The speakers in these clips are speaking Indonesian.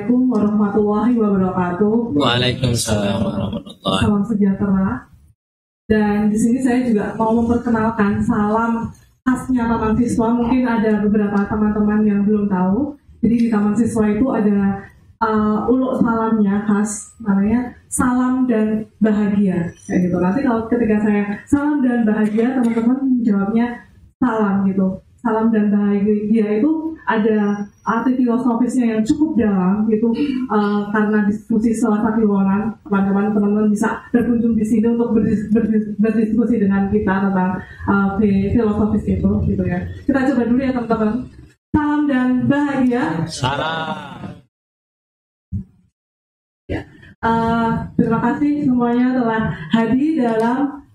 Assalamualaikum warahmatullahi wabarakatuh. Waalaikumsalam warahmatullahi. Salam sejahtera. Dan di sini saya juga mau memperkenalkan salam khasnya Taman Siswa. Mungkin ada beberapa teman-teman yang belum tahu. Jadi di Taman Siswa itu ada uluk salamnya khas, namanya salam dan bahagia. Kayak gitu. Nanti kalau ketika saya salam dan bahagia, teman-teman jawabnya salam gitu. Salam dan bahagia itu ada arti filosofisnya yang cukup dalam gitu, karena diskusi selasa Kliwonan, teman-teman bisa berkunjung di sini untuk berdiskusi dengan kita tentang filosofis itu gitu ya. Kita coba dulu ya teman-teman. Salam dan bahagia. Salam. Ya. Terima kasih semuanya telah hadir dalam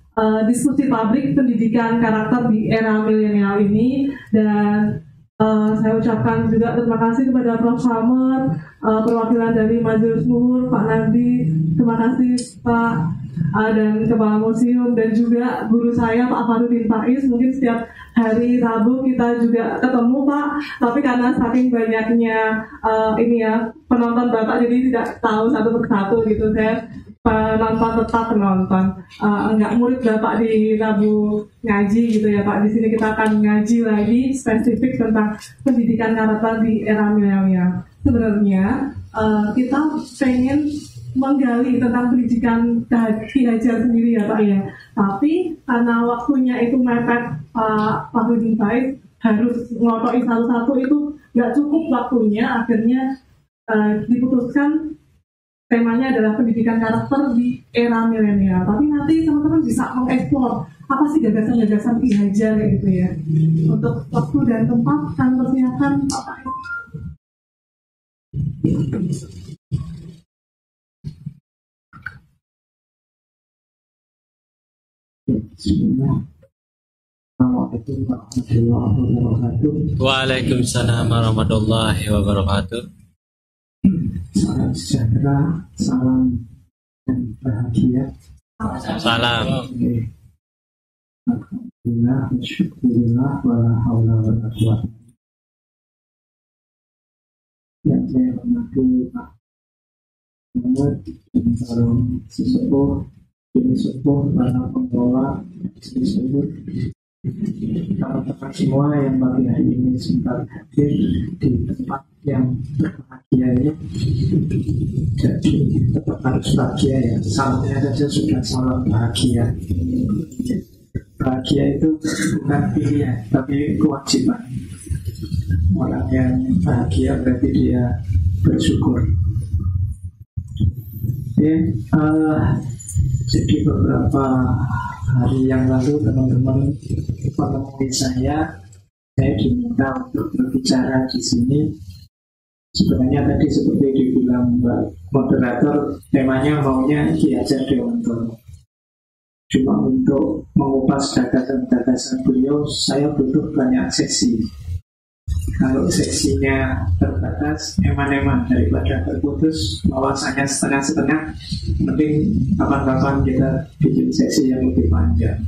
diskusi publik pendidikan karakter di era milenial ini. Dan saya ucapkan juga terima kasih kepada Prof. Slamet, perwakilan dari Majelis Luhur, Pak Nardi, terima kasih Pak, dan Kepala Museum, dan juga guru saya Pak Farudin Faiz. Mungkin setiap hari Rabu kita juga ketemu Pak, tapi karena saking banyaknya penonton Bapak, jadi tidak tahu satu persatu gitu. Saya penonton tetap penonton, enggak murid Bapak di Rabu ngaji gitu ya Pak. Di sini kita akan ngaji lagi spesifik tentang pendidikan karakter di era milenial. Sebenarnya kita pengen menggali tentang pendidikan Ki Hajar sendiri ya Pak ya. Tapi karena waktunya itu mepet, Pak Farudin Faiz harus ngotoki satu-satu, itu nggak cukup waktunya. Akhirnya diputuskan temanya adalah pendidikan karakter di era milenial. Tapi nanti teman-teman bisa mengeksplor apa sih gagasan-gagasan Ki Hajar gitu ya. Untuk waktu dan tempat kami persilakan Pak. Assalamualaikum warahmatullahi wabarakatuh. Waalaikumsalam warahmatullahi wabarakatuh. Salam sejahtera, salam dan bahagia. Salam. Alhamdulillah, syukurillah, wala haula wala quwwata. Yang saya hormati Pak Muhammad dan para sesepuh, para pengelola, sesepuh, teman-teman semua yang pagi hari ini sempat hadir di tempat yang berbahagia ini. Jadi tetap harus bahagia ya. Salamnya saja sudah salam bahagia. Bahagia itu bukan pilihan, tapi kewajiban. Orang yang bahagia berarti dia bersyukur. Jadi beberapa hari yang lalu teman-teman menemui saya diminta untuk berbicara di sini. Sebenarnya tadi seperti dibilang Mbak moderator, temanya maunya Ki Hajar Dewantono. Cuma untuk mengupas gagasan-gagasan beliau, saya butuh banyak sesi. Kalau seksinya terbatas, eman-eman daripada terputus, wawasannya setengah-setengah, mending kapan-kapan kita bikin sesi yang lebih panjang.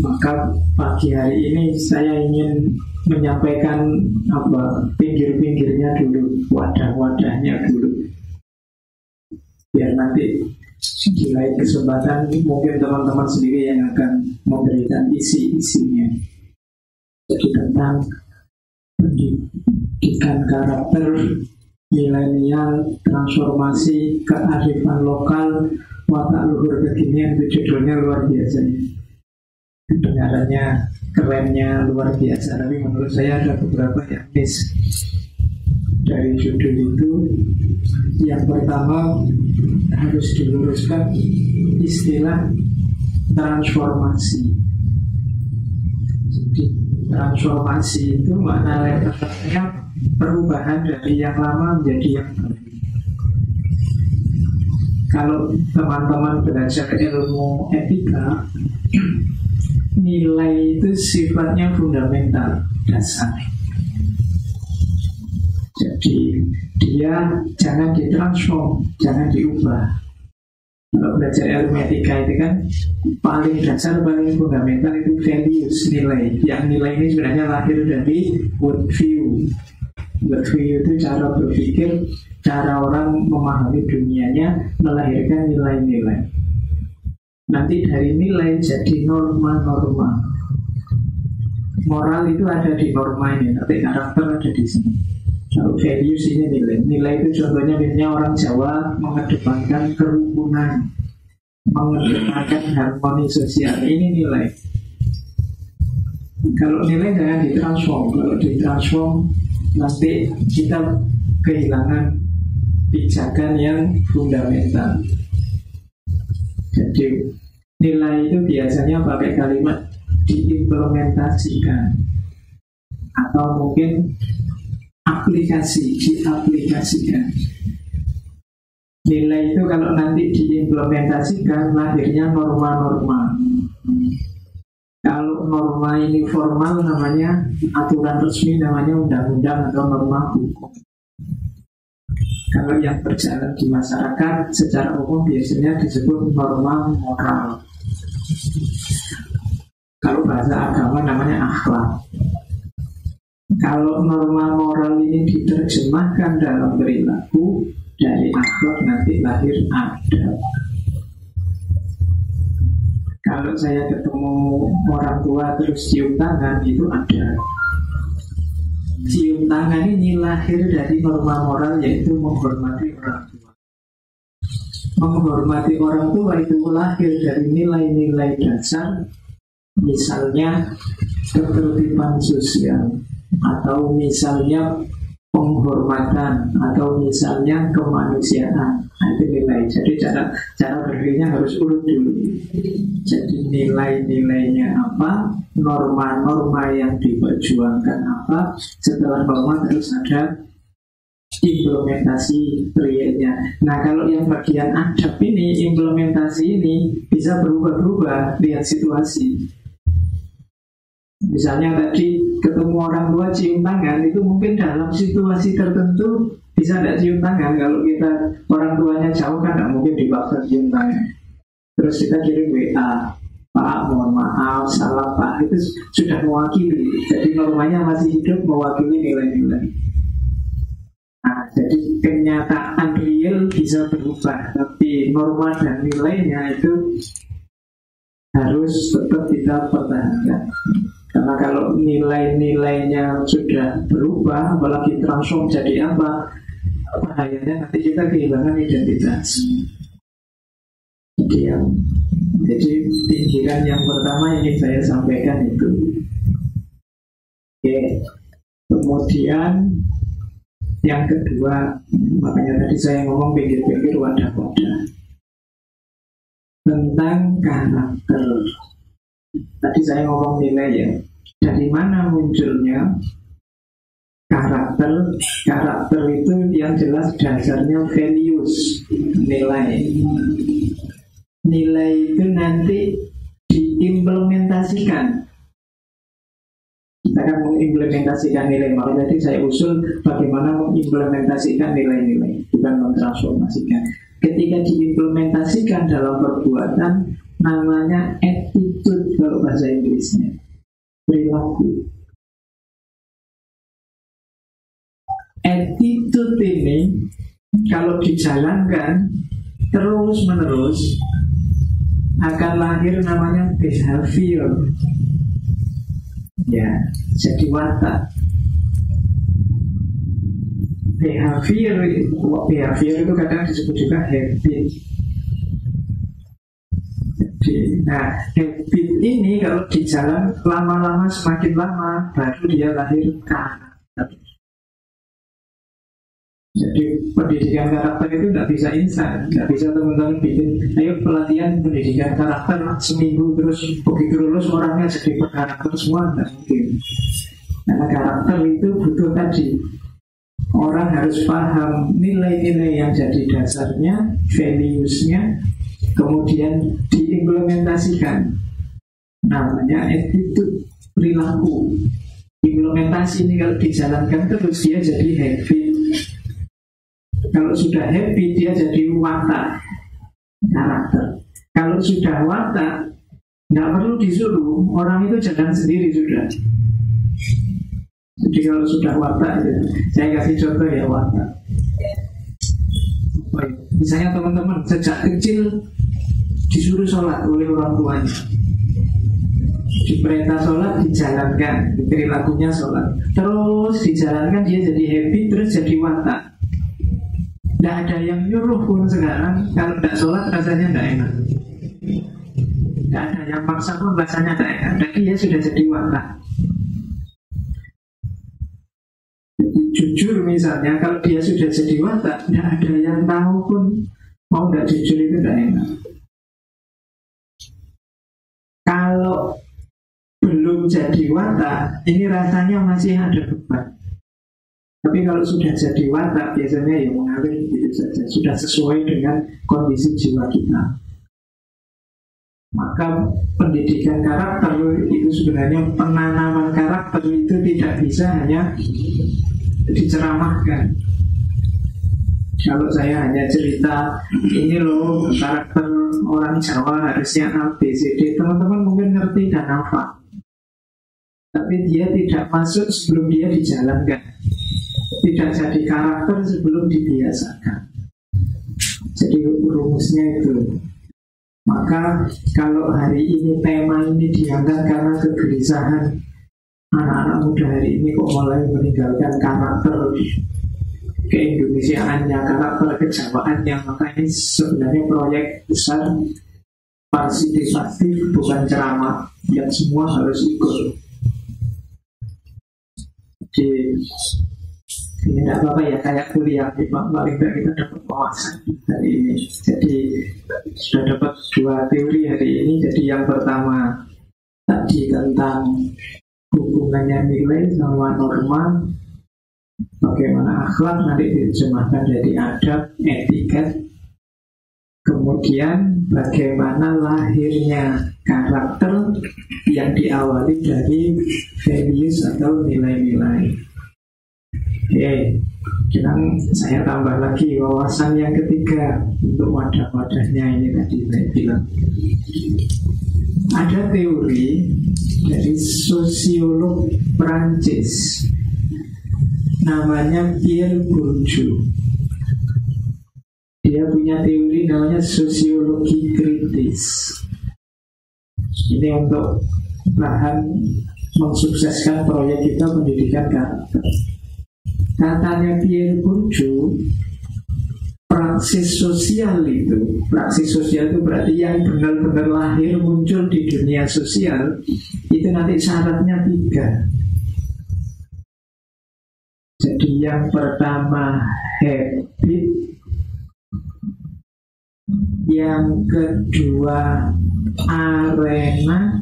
Maka pagi hari ini saya ingin menyampaikan pinggir-pinggirnya dulu, wadah-wadahnya dulu. Biar nanti di lain kesempatan mungkin teman-teman sendiri yang akan memberikan isi-isinya. Jadi tentang pendidikan karakter milenial, transformasi kearifan lokal, watak luhur kekinian, itu judulnya luar biasa. Kedengarannya, kerennya luar biasa, tapi menurut saya ada beberapa yang miss dari judul itu. Yang pertama harus diluruskan istilah transformasi. Jadi transformasi itu makna letaknya perubahan dari yang lama menjadi yang baru. Kalau teman-teman belajar ilmu etika, nilai itu sifatnya fundamental, dasar. Jadi dia jangan ditransform, jangan diubah. Kalau belajar ilmu etika itu kan paling dasar, paling fundamental itu values, nilai. Yang nilai ini sebenarnya lahir dari world view. Worldview itu cara berpikir, cara orang memahami dunianya, melahirkan nilai-nilai. Nanti dari nilai jadi norma-norma. Moral itu ada di norma ini, tapi karakter ada di sini. Kalau values ini nilai. Nilai itu contohnya misalnya orang Jawa mengedepankan kerukunan, mengedepankan harmoni sosial. Ini nilai. Kalau nilai jangan ditransform. Kalau ditransform nanti kita kehilangan pijakan yang fundamental. Jadi nilai itu biasanya pakai kalimat diimplementasikan atau mungkin diaplikasikan. Nilai itu kalau nanti diimplementasikan lahirnya norma-norma. Kalau norma ini formal namanya aturan resmi, namanya undang-undang atau norma hukum. Kalau yang berjalan di masyarakat secara umum biasanya disebut norma moral. Kalau bahasa agama namanya akhlak. Kalau norma moral ini diterjemahkan dalam perilaku, dari akhlak nanti lahir adab. Kalau saya ketemu orang tua terus cium tangan, itu ada. Cium tangan ini lahir dari norma moral, yaitu menghormati orang tua. Menghormati orang tua itu lahir dari nilai-nilai dasar, misalnya ketertiban sosial, atau misalnya penghormatan, atau misalnya kemanusiaan. Nah, itu nilai. Jadi cara berpikirnya harus urut dulu. Jadi nilai-nilainya apa, norma-norma yang diperjuangkan apa, setelah norma terus ada implementasi realnya. Nah, kalau yang bagian adab ini, implementasi ini bisa berubah-ubah lihat situasi. Misalnya tadi ketemu orang tua cium tangan, itu mungkin dalam situasi tertentu bisa tidak cium tangan. Kalau kita orang tuanya jauh kan tidak mungkin dipaksa cium tangan. Terus kita kirim WA, Pak mohon maaf, salah Pak, itu sudah mewakili. Jadi normanya masih hidup, mewakili nilai-nilai. Nah, jadi kenyataan real bisa berubah, tapi norma dan nilainya itu harus tetap kita pertahankan. Karena kalau nilai-nilainya sudah berubah, apalagi transform jadi apa, bahayanya nanti kita kehilangan identitas. Jadi pikiran yang pertama yang saya sampaikan itu. Oke. Kemudian yang kedua, makanya tadi saya ngomong pikir-pikir wadah-wadah tentang karakter. Tadi saya ngomong nilai ya. Dari mana munculnya karakter? Karakter itu yang jelas dasarnya values, nilai. Nilai itu nanti diimplementasikan. Kita akan mengimplementasikan nilai. Makanya tadi saya usul bagaimana mengimplementasikan nilai-nilai, bukan mentransformasikan. Ketika diimplementasikan dalam perbuatan, namanya attitude kalau bahasa Inggrisnya, perilaku. Attitude ini kalau dijalankan terus-menerus akan lahir namanya behavior. Ya, jadi watak. Behavior itu kadang disebut juga habit. Nah, habit ini kalau di jalan lama-lama, semakin lama baru dia lahir karakter. Jadi pendidikan karakter itu tidak bisa instan, tidak bisa teman-teman bikin ayo pelatihan pendidikan karakter seminggu terus begitu lulus orangnya jadi berkarakter semua, tidak mungkin. Karena karakter itu butuh tadi orang harus paham nilai-nilai yang jadi dasarnya, values-nya, kemudian diimplementasikan. Namanya attitude, perilaku. Implementasi ini kalau dijalankan terus dia jadi habit. Kalau sudah habit dia jadi watak, karakter. Kalau sudah watak, nggak perlu disuruh, orang itu jalan sendiri sudah. Jadi kalau sudah watak ya, saya kasih contoh ya watak. Misalnya teman-teman sejak kecil disuruh sholat oleh orang tuanya, diperintah sholat, dijalankan, perilakunya sholat, terus dijalankan, dia jadi happy, terus jadi watak. Tidak ada yang nyuruh pun sekarang, kalau tidak sholat rasanya tidak enak. Tidak ada yang maksa pun rasanya tidak enak. Jadi dia sudah jadi watak. Jadi, jujur misalnya, kalau dia sudah jadi watak, tidak ada yang tahu pun mau tidak jujur itu tidak enak. Kalau belum jadi watak, ini rasanya masih ada beban. Tapi kalau sudah jadi watak, biasanya ya mengalir begitu saja. Sudah sesuai dengan kondisi jiwa kita. Maka pendidikan karakter itu sebenarnya, penanaman karakter itu tidak bisa hanya diceramahkan. Kalau saya hanya cerita, ini loh karakter orang Jawa harusnya A, B, C, D, teman-teman mungkin ngerti dan hafal. Tapi dia tidak masuk sebelum dia dijalankan. Tidak jadi karakter sebelum dibiasakan. Jadi rumusnya itu. Maka kalau hari ini tema ini diangkat karena kegelisahan anak-anak muda hari ini kok mulai meninggalkan karakter keindonesiaannya, karakter kejawaannya, maka ini sebenarnya proyek besar partisipatif, bukan ceramah yang semua harus ikut. Jadi ini tidak apa-apa ya, kayak kuliah, paling tidak kita dapat wawasan hari ini. Jadi sudah dapat 2 teori hari ini. Jadi yang pertama tadi tentang hubungannya nilai sama norma, bagaimana akhlak nanti diterjemahkan jadi adab, etika. Kemudian bagaimana lahirnya karakter yang diawali dari values atau nilai-nilai. Sekarang saya tambah lagi wawasan yang ketiga untuk wadah-wadahnya ini tadi saya bilang. Ada teori dari sosiolog Prancis namanya Pierre Bourdieu. Dia punya teori namanya sosiologi kritis. Ini untuk bahan mensukseskan proyek kita pendidikan karakter. Katanya Pierre Bourdieu, praksis sosial itu berarti yang benar-benar lahir muncul di dunia sosial, itu nanti syaratnya 3. Jadi yang pertama habit, yang kedua arena,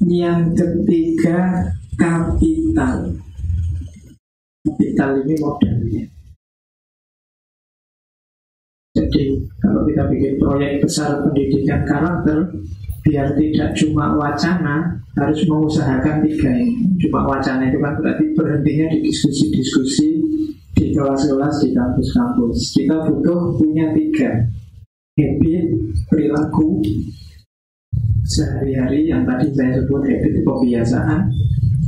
yang ketiga kapital. Kapital ini modalnya. Jadi kalau kita bikin proyek besar pendidikan karakter, biar tidak cuma wacana, harus mengusahakan 3 ini. Cuma wacana itu kan berarti berhentinya di diskusi-diskusi di kelas-kelas, di kampus-kampus. Kita butuh punya 3. Habit, perilaku sehari-hari yang tadi saya sebut habit kebiasaan.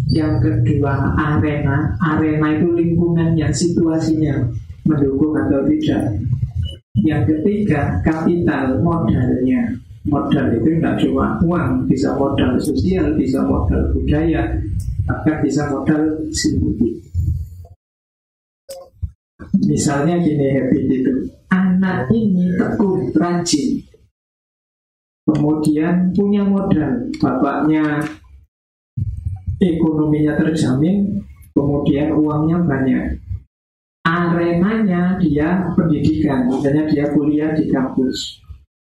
Yang kedua arena itu lingkungannya, situasinya mendukung atau tidak. Yang ketiga kapital, modalnya. Modal itu tidak cuma uang, bisa modal sosial, bisa modal budaya, bahkan bisa modal simbol. Misalnya gini habit itu, anak ini tekun, rajin, kemudian punya modal, bapaknya ekonominya terjamin, kemudian uangnya banyak. Arenanya dia pendidikan, misalnya dia kuliah di kampus.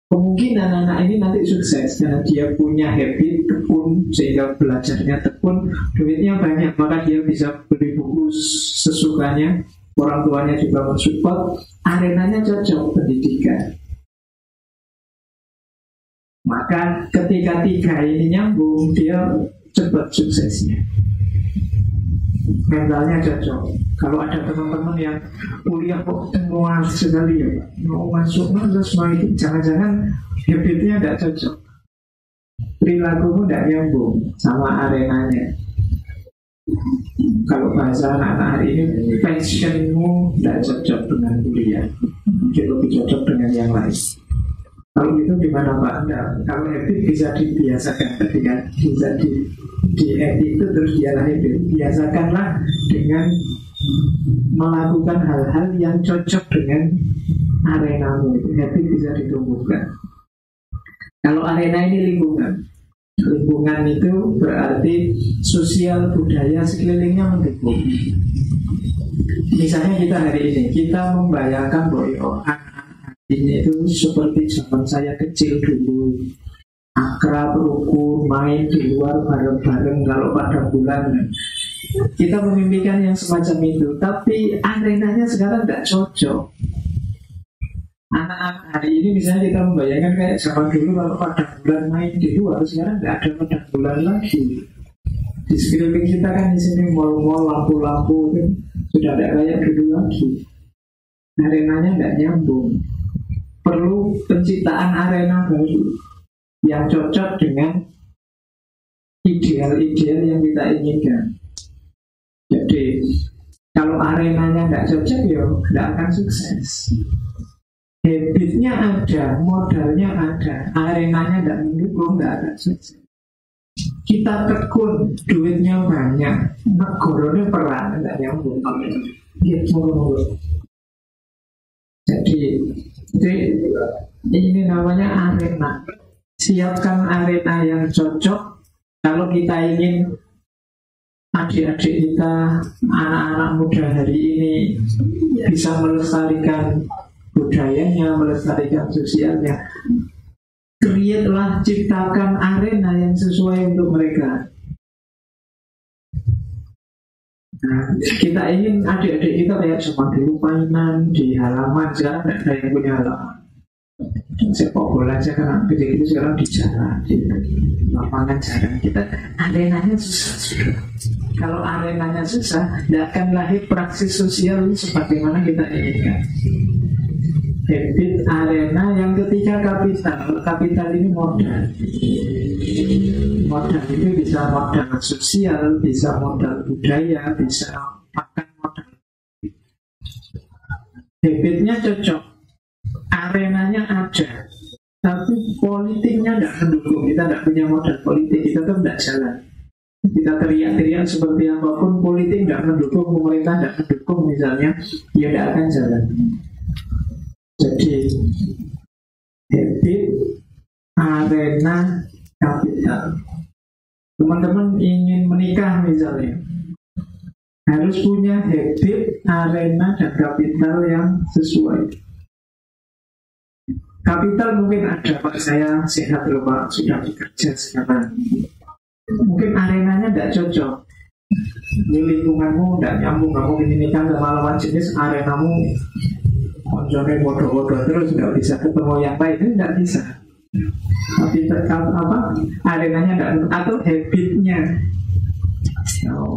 Kemungkinan anak ini nanti sukses karena dia punya habit tekun, sehingga belajarnya tekun, duitnya banyak, maka dia bisa beli buku sesukanya, orang tuanya juga mensupport, arenanya cocok pendidikan. Maka ketika 3 ini nyambung, dia cepat suksesnya. Mentalnya cocok. Kalau ada teman-teman yang kuliah kok muas sekali ya Pak, mau masuk terus mau itu, jangan-jangan habitnya tidak cocok, perilakumu tidak nyambung sama arenanya. bahasa anak-anak hari ini, passionmu tidak cocok dengan kuliah, mungkin lebih cocok dengan yang lain. Kalau itu gimana Pak? Enggak. Kalau habit bisa dibiasakan, ketika bisa di habit itu terus dialah habit. Biasakanlah dengan melakukan hal-hal yang cocok dengan arenamu. Habit bisa ditumbuhkan. Kalau arena ini lingkungan. Lingkungan itu berarti sosial budaya sekelilingnya mendukung. Misalnya kita hari ini, kita membayangkan bahwa anak-anak ini itu seperti zaman saya kecil dulu, akrab, rukun, main di luar bareng-bareng kalau pada bulan. Kita memimpikan yang semacam itu, tapi arenanya sekarang tidak cocok. Anak-anak hari ini misalnya kita membayangkan kayak zaman dulu kalau pada bulan main di luar, sekarang tidak ada pada bulan lagi. Di sekeliling kita kan di sini mal-mal, lampu-lampu kan sudah tidak kayak dulu lagi. Arenanya tidak nyambung. Perlu penciptaan arena baru yang cocok dengan ideal-ideal yang kita inginkan. Jadi kalau arenanya tidak cocok, ya tidak akan sukses. Habitnya ada, modalnya ada, arenanya tidak mendukung, tidak ada sukses. Kita tekun, duitnya banyak, negornya perang, tidak nyambung. Jadi ini namanya arena. Siapkan arena yang cocok. Kalau kita ingin adik-adik kita, anak-anak muda hari ini bisa melestarikan budayanya, melestarikan sosialnya, create-lah, ciptakan arena yang sesuai untuk mereka. Nah, kita ingin adik-adik kita kayak cuma dulu mainan di halaman, sekarang tidak ada yang punya halaman. Sepak bola aja kan kecil-kecil sekarang di jalan, di lapangan jalan. Kita arenanya susah. Kalau arenanya susah, tidak akan lahir praksis sosial sebagaimana kita inginkan. Habit arena yang ketiga kapital. Kapital ini modal. Modal itu bisa modal sosial, bisa modal budaya, bisa makan modal. Habitnya cocok, arenanya ada, tapi politiknya tidak mendukung. Kita tidak punya modal politik, kita tuh tidak jalan. Kita teriak-teriak seperti apapun, politik tidak mendukung, pemerintah tidak mendukung misalnya, ya tidak akan jalan. Jadi habit, arena, kapital. Teman-teman ingin menikah misalnya, harus punya habit, arena, dan kapital yang sesuai. Kapital mungkin ada, Pak saya sehat loh Pak, sudah bekerja sekarang. Mungkin arenanya tidak cocok. Di lingkunganmu tidak nyambung, kamu ingin nikah sama lawan jenis, arenamu konjone bodoh-bodoh terus, nggak bisa ketemu yang baik, itu nggak bisa. Tapi arenanya nggak, atau habitnya,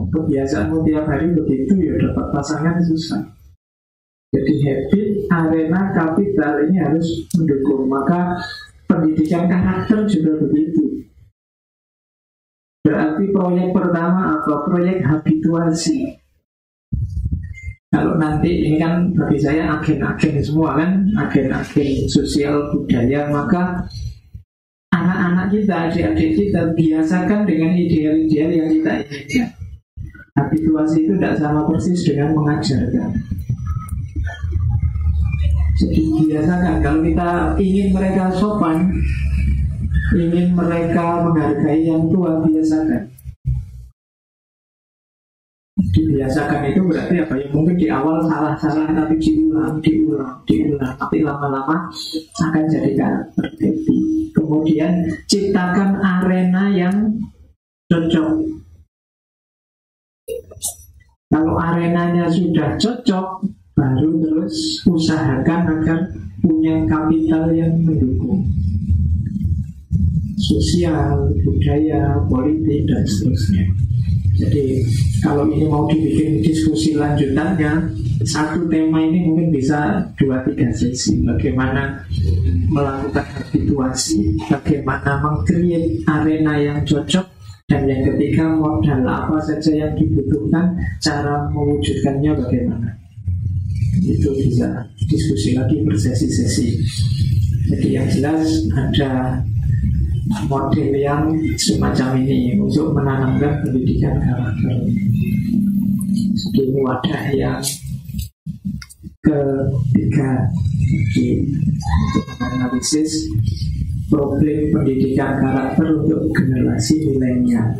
kebiasaanmu tiap hari begitu, ya dapat pasangan susah. Jadi habit, arena, kapital ini harus mendukung. Maka pendidikan karakter juga begitu. Berarti proyek pertama atau proyek habituasi. Kalau nanti ini kan bagi saya agen-agen semua kan, agen-agen sosial budaya, maka anak-anak kita, adik-adik kita biasakan dengan ideal-ideal yang kita inginkan. Habituasi itu tidak sama persis dengan mengajarkan. Jadi biasakan, kalau kita ingin mereka sopan, ingin mereka menghargai yang tua, biasakan. Dibiasakan itu berarti apa ya? Mungkin di awal salah-salah, tapi diulang, tapi lama-lama akan jadi karakter. Kemudian ciptakan arena yang cocok. Kalau arenanya sudah cocok, baru terus usahakan agar punya kapital yang mendukung. Sosial, budaya, politik, dan seterusnya. Jadi kalau ini mau dibikin diskusi lanjutannya, satu tema ini mungkin bisa 2-3 sesi. Bagaimana melakukan habituasi, bagaimana meng-create arena yang cocok, Dan yang ketiga, modal apa saja yang dibutuhkan, cara mewujudkannya bagaimana. Itu bisa diskusi lagi bersesi-sesi. Jadi yang jelas ada model yang semacam ini untuk menanamkan pendidikan karakter. Jadi ini wadah yang ketiga, untuk menganalisis problem pendidikan karakter untuk generasi milenial.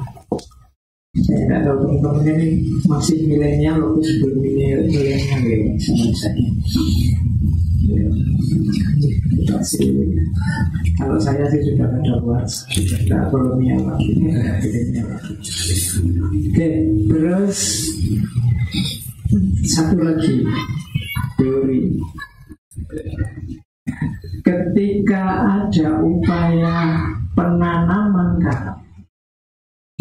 Saya tidak tahu teman-teman ini masih milenial atau sebelum milenial ya, sama saya. Kalau saya sih sudah ada luas, sudah kolonial lagi, milenial lagi. Oke, terus satu lagi teori. Ketika ada upaya penanaman karakter,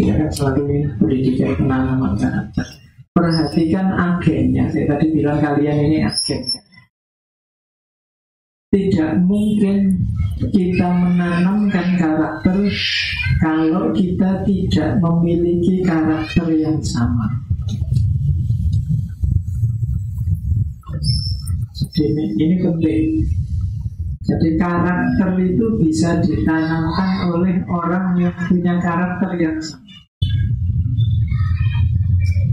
ya kan selalu pendidikan penanaman karakter. Perhatikan agennya. Saya tadi bilang kalian ini agennya. Tidak mungkin kita menanamkan karakter kalau kita tidak memiliki karakter yang sama. Jadi ini penting. Jadi karakter itu bisa ditanamkan oleh orang yang punya karakter yang sama.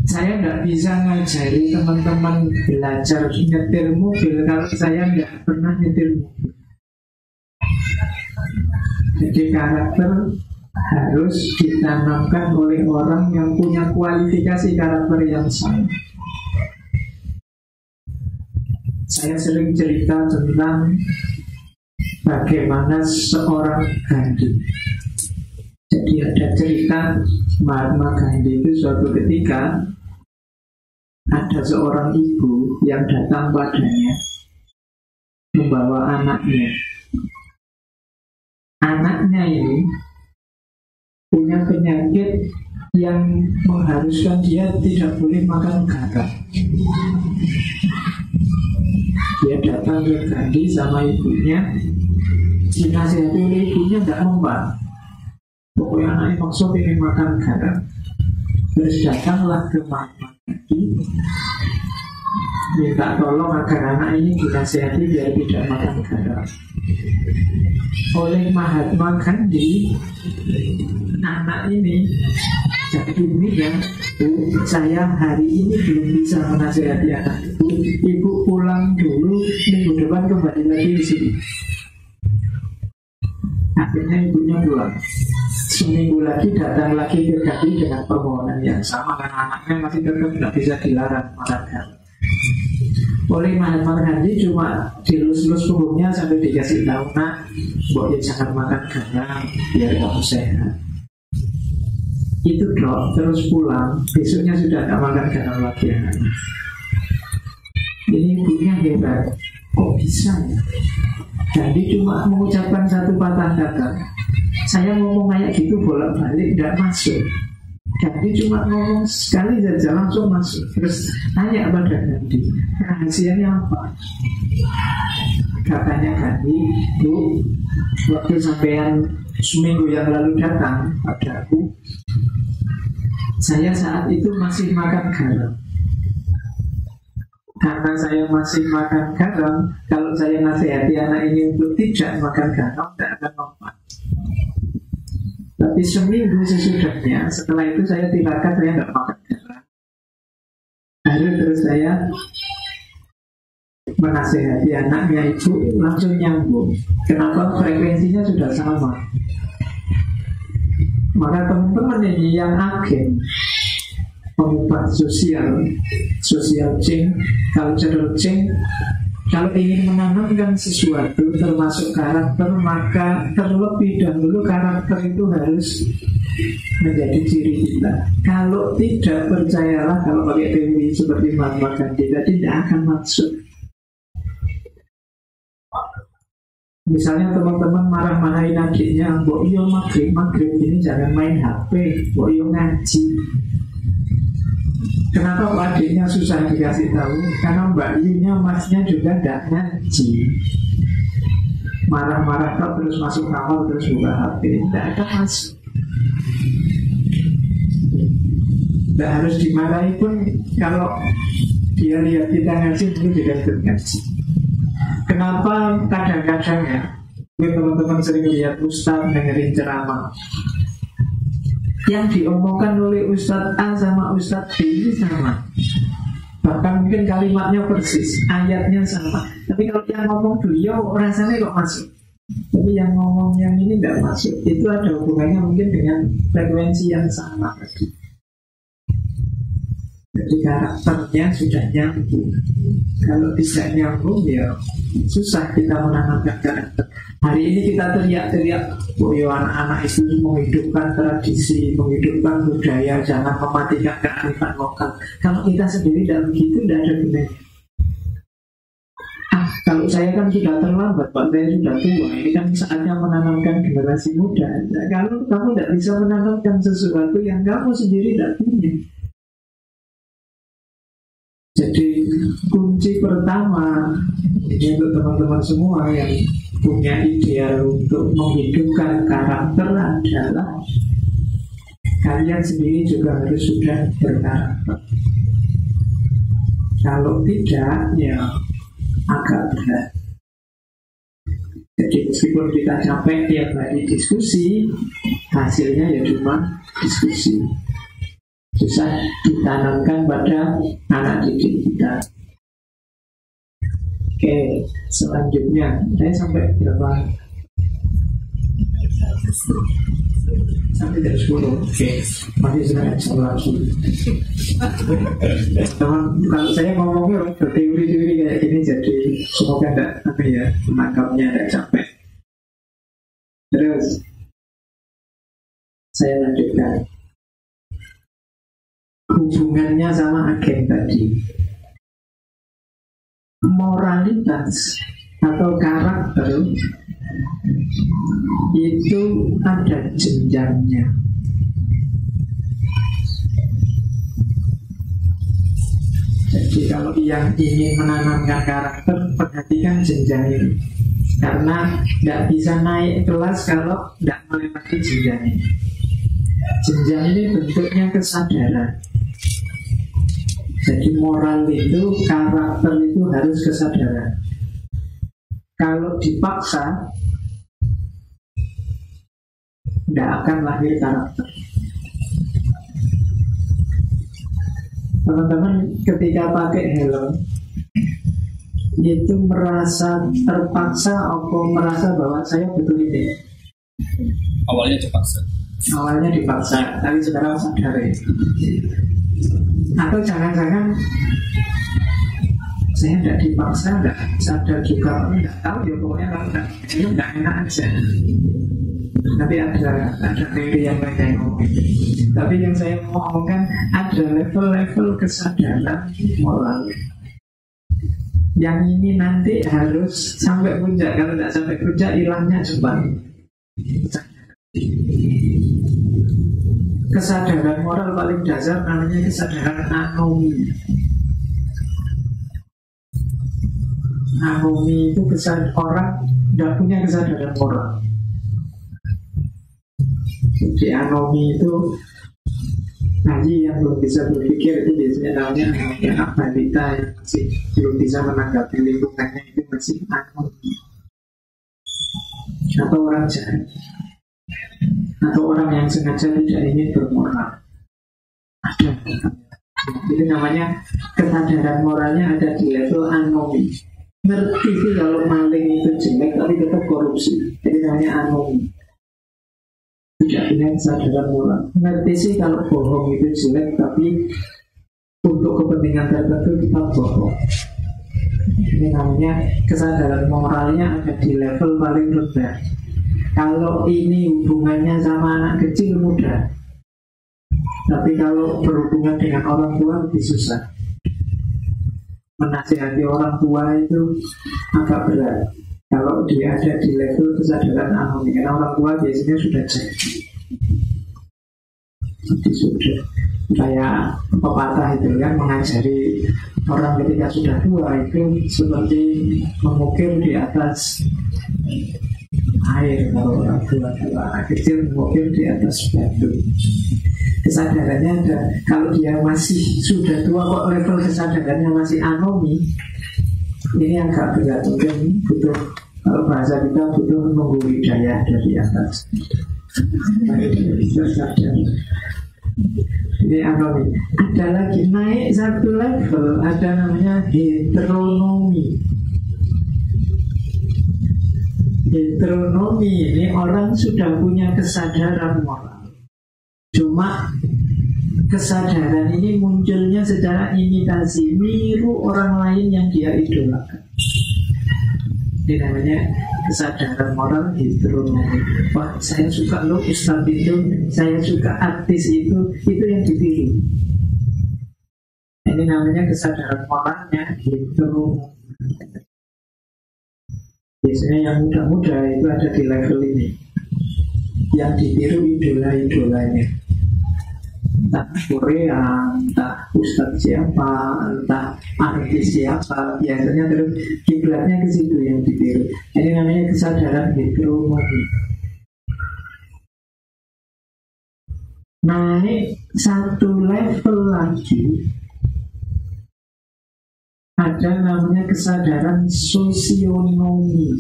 Saya nggak bisa ngajari teman-teman belajar nyetir mobil kalau saya nggak pernah nyetir mobil. Jadi karakter harus ditanamkan oleh orang yang punya kualifikasi karakter yang sama. Saya sering cerita tentang bagaimana seorang Gandhi. Jadi ada cerita Mahatma Gandhi itu suatu ketika ada seorang ibu yang datang padanya membawa anaknya. Anaknya ini punya penyakit yang mengharuskan dia tidak boleh makan garam. Dia datang ke Gandhi sama ibunya, dinasihati oleh ibunya tidak mempan. Pokoknya anaknya maksa ingin makan garam. Terus datanglah ke Mahatma Gandhi, minta tolong agar anak ini dinasihati biar tidak makan garam. Oleh Mahatma Gandhi, anak ini jadi ini ya, saya hari ini belum bisa menasihati anak ibu. Ibu pulang dulu, minggu depan kembali lagi di sini. Akhirnya ibunya pulang. Seminggu lagi datang lagi ke Gandhi dengan permohonan yang sama, karena anaknya masih tetap tidak bisa dilarang makan garam. Oleh Mahatma Gandhi cuma dilus-lus punggungnya sampai dikasih tahu, nak, mbok ya jangan makan garam biar kamu sehat. Itu drop, terus pulang. Besoknya sudah tidak makan garam lagi anaknya. Ini ibunya hebat. Kok bisa ya? Jadi cuma mengucapkan satu patah kata. Saya ngomong kayak gitu bolak-balik tidak masuk. Jadi cuma ngomong sekali saja langsung masuk. Terus tanya pada Gandhi, rahasianya apa? Katanya Gandhi, Bu, waktu sampean seminggu yang lalu datang padaku, saya saat itu masih makan garam. Karena saya masih makan garam, kalau saya nasihati anak ini untuk tidak makan garam, tidak akan mempan. Tapi seminggu sesudahnya, setelah itu saya tirakat, saya tidak makan garam. Lalu terus saya menasihati anaknya itu langsung nyambung. Kenapa? Frekuensinya sudah sama. Maka teman-teman ini yang agen pengubah sosial change, cultural change, kalau ingin menanamkan sesuatu termasuk karakter, maka terlebih dahulu karakter itu harus menjadi ciri kita. Kalau tidak, percayalah, kalau pakai teori seperti Mahatma Gandhi tadi, tidak akan masuk. Misalnya teman-teman marah-marahin adiknya, mbok yo maghrib ini jangan main HP, mbok yo ngaji. Kenapa Pak adiknya susah dikasih tahu? Karena Mbak Yunya, masnya juga tidak ngaji. Marah-marah terus masuk kamar terus buka HP, tidak akan masuk. Tidak harus dimarahi pun, kalau dia lihat kita ngaji, mungkin tidak ikut ngaji. Kenapa kadang-kadang ya, mungkin teman-teman sering lihat Ustaz dengerin ceramah, yang diomongkan oleh Ustaz A sama Ustaz B ini sama, bahkan mungkin kalimatnya persis, ayatnya sama, tapi kalau yang ngomong beliau rasanya kok masuk, tapi yang ngomong yang ini tidak masuk. Itu ada hubungannya mungkin dengan frekuensi yang sama tadi. Jadi karakternya sudah nyambung. Kalau tidak nyambung ya susah kita menanamkan karakter. Hari ini kita teriak-teriak, oh ya anak-anak itu menghidupkan tradisi, menghidupkan budaya, jangan mematikan kearifan lokal. Kalau kita sendiri tidak begitu, tidak ada gunanya. Kalau saya kan sudah terlambat, Pak, saya sudah tua. Ini kan saatnya menanamkan generasi muda. Nah, kalau kamu tidak bisa menanamkan sesuatu yang kamu sendiri tidak punya. Jadi kunci pertama ini untuk teman-teman semua yang punya ideal untuk menghidupkan karakter adalah kalian sendiri juga harus sudah berkarakter. Kalau tidak, ya agak berat. Jadi meskipun kita capek tiap hari diskusi, hasilnya ya cuma diskusi. Susah ditanamkan pada anak didik kita. Oke, selanjutnya saya sampai berapa? Sampai dari 10. Oke, masih sedang lagi. Kalau saya ngomongnya berteori-teori kayak gini, jadi semoga tidak menangkapnya tidak capek. Terus saya lanjutkan hubungannya sama agen tadi. Moralitas atau karakter itu ada jenjangnya. Jadi kalau yang ingin menanamkan karakter, perhatikan jenjang ini. Karena tidak bisa naik kelas kalau tidak melewati jenjang ini. Jenjang ini bentuknya kesadaran. Jadi moral itu, karakter itu harus kesadaran. Kalau dipaksa, tidak akan lahir karakter. Teman-teman ketika pakai helm itu merasa terpaksa atau merasa bahwa saya betul ini? Awalnya dipaksa. Awalnya dipaksa, tapi sekarang sadar ya. Atau jangan-jangan saya tidak dipaksa, tidak sadar juga, tidak tahu ya pokoknya kalau tidak enak aja. Tapi ada teori yang lain ngomong. Tapi yang saya mau ngomongkan ada level-level kesadaran moral. Yang ini nanti harus sampai puncak. Kalau tidak sampai puncak, hilangnya cepat. Kesadaran moral paling dasar namanya kesadaran anomi. Anomi itu kesadaran orang tidak punya kesadaran moral. Jadi anomi itu bayi yang belum bisa berpikir, itu biasanya namanya anak balita yang masih belum bisa menanggapi lingkungannya, itu masih anomi. Atau orang jahat, atau orang yang sengaja tidak ingin bermoral. Ada. Itu namanya kesadaran moralnya ada di level anomi. Ngerti sih kalau maling itu jelek tapi tetap korupsi. Jadi namanya anomi. Tidak punya kesadaran moral. Ngerti sih kalau bohong itu jelek tapi untuk kepentingan tertentu kita bohong. Ini namanya kesadaran moralnya ada di level paling rendah. Kalau ini hubungannya sama anak kecil mudah, tapi kalau berhubungan dengan orang tua lebih susah. Menasihati orang tua itu agak berat kalau dia ada di level kesadaran anomi, karena orang tua biasanya sudah jadi. Jadi sudah kayak pepatah itu kan, mengajari orang ketika sudah tua itu seperti mengukir di atas air. Kalau orang tua, kalau anak kecil mungkin di atas batu. Kesadarannya ada. Kalau dia masih sudah tua kok level kesadarannya masih anomi, ini agak berat. Mungkin butuh, kalau bahasa kita butuh nunggu hidayah dari atas. Ini anomi. Ada lagi naik satu level, ada namanya heteronomi. Heteronomi ini orang sudah punya kesadaran moral. Cuma kesadaran ini munculnya secara imitasi, niru orang lain yang dia idolakan. Ini namanya kesadaran moral heteronomi. Wah, saya suka lo ustadz itu, saya suka artis itu yang ditiru. Ini namanya kesadaran moralnya heteronomi. Biasanya yang muda-muda itu ada di level ini, yang ditiru idola-idolanya, entah Korea, entah ustadz siapa, entah artis siapa. Biasanya terus kiblatnya ke situ yang ditiru. Ini namanya kesadaran heteronomi. Naik satu level lagi, ada namanya kesadaran sosionomi.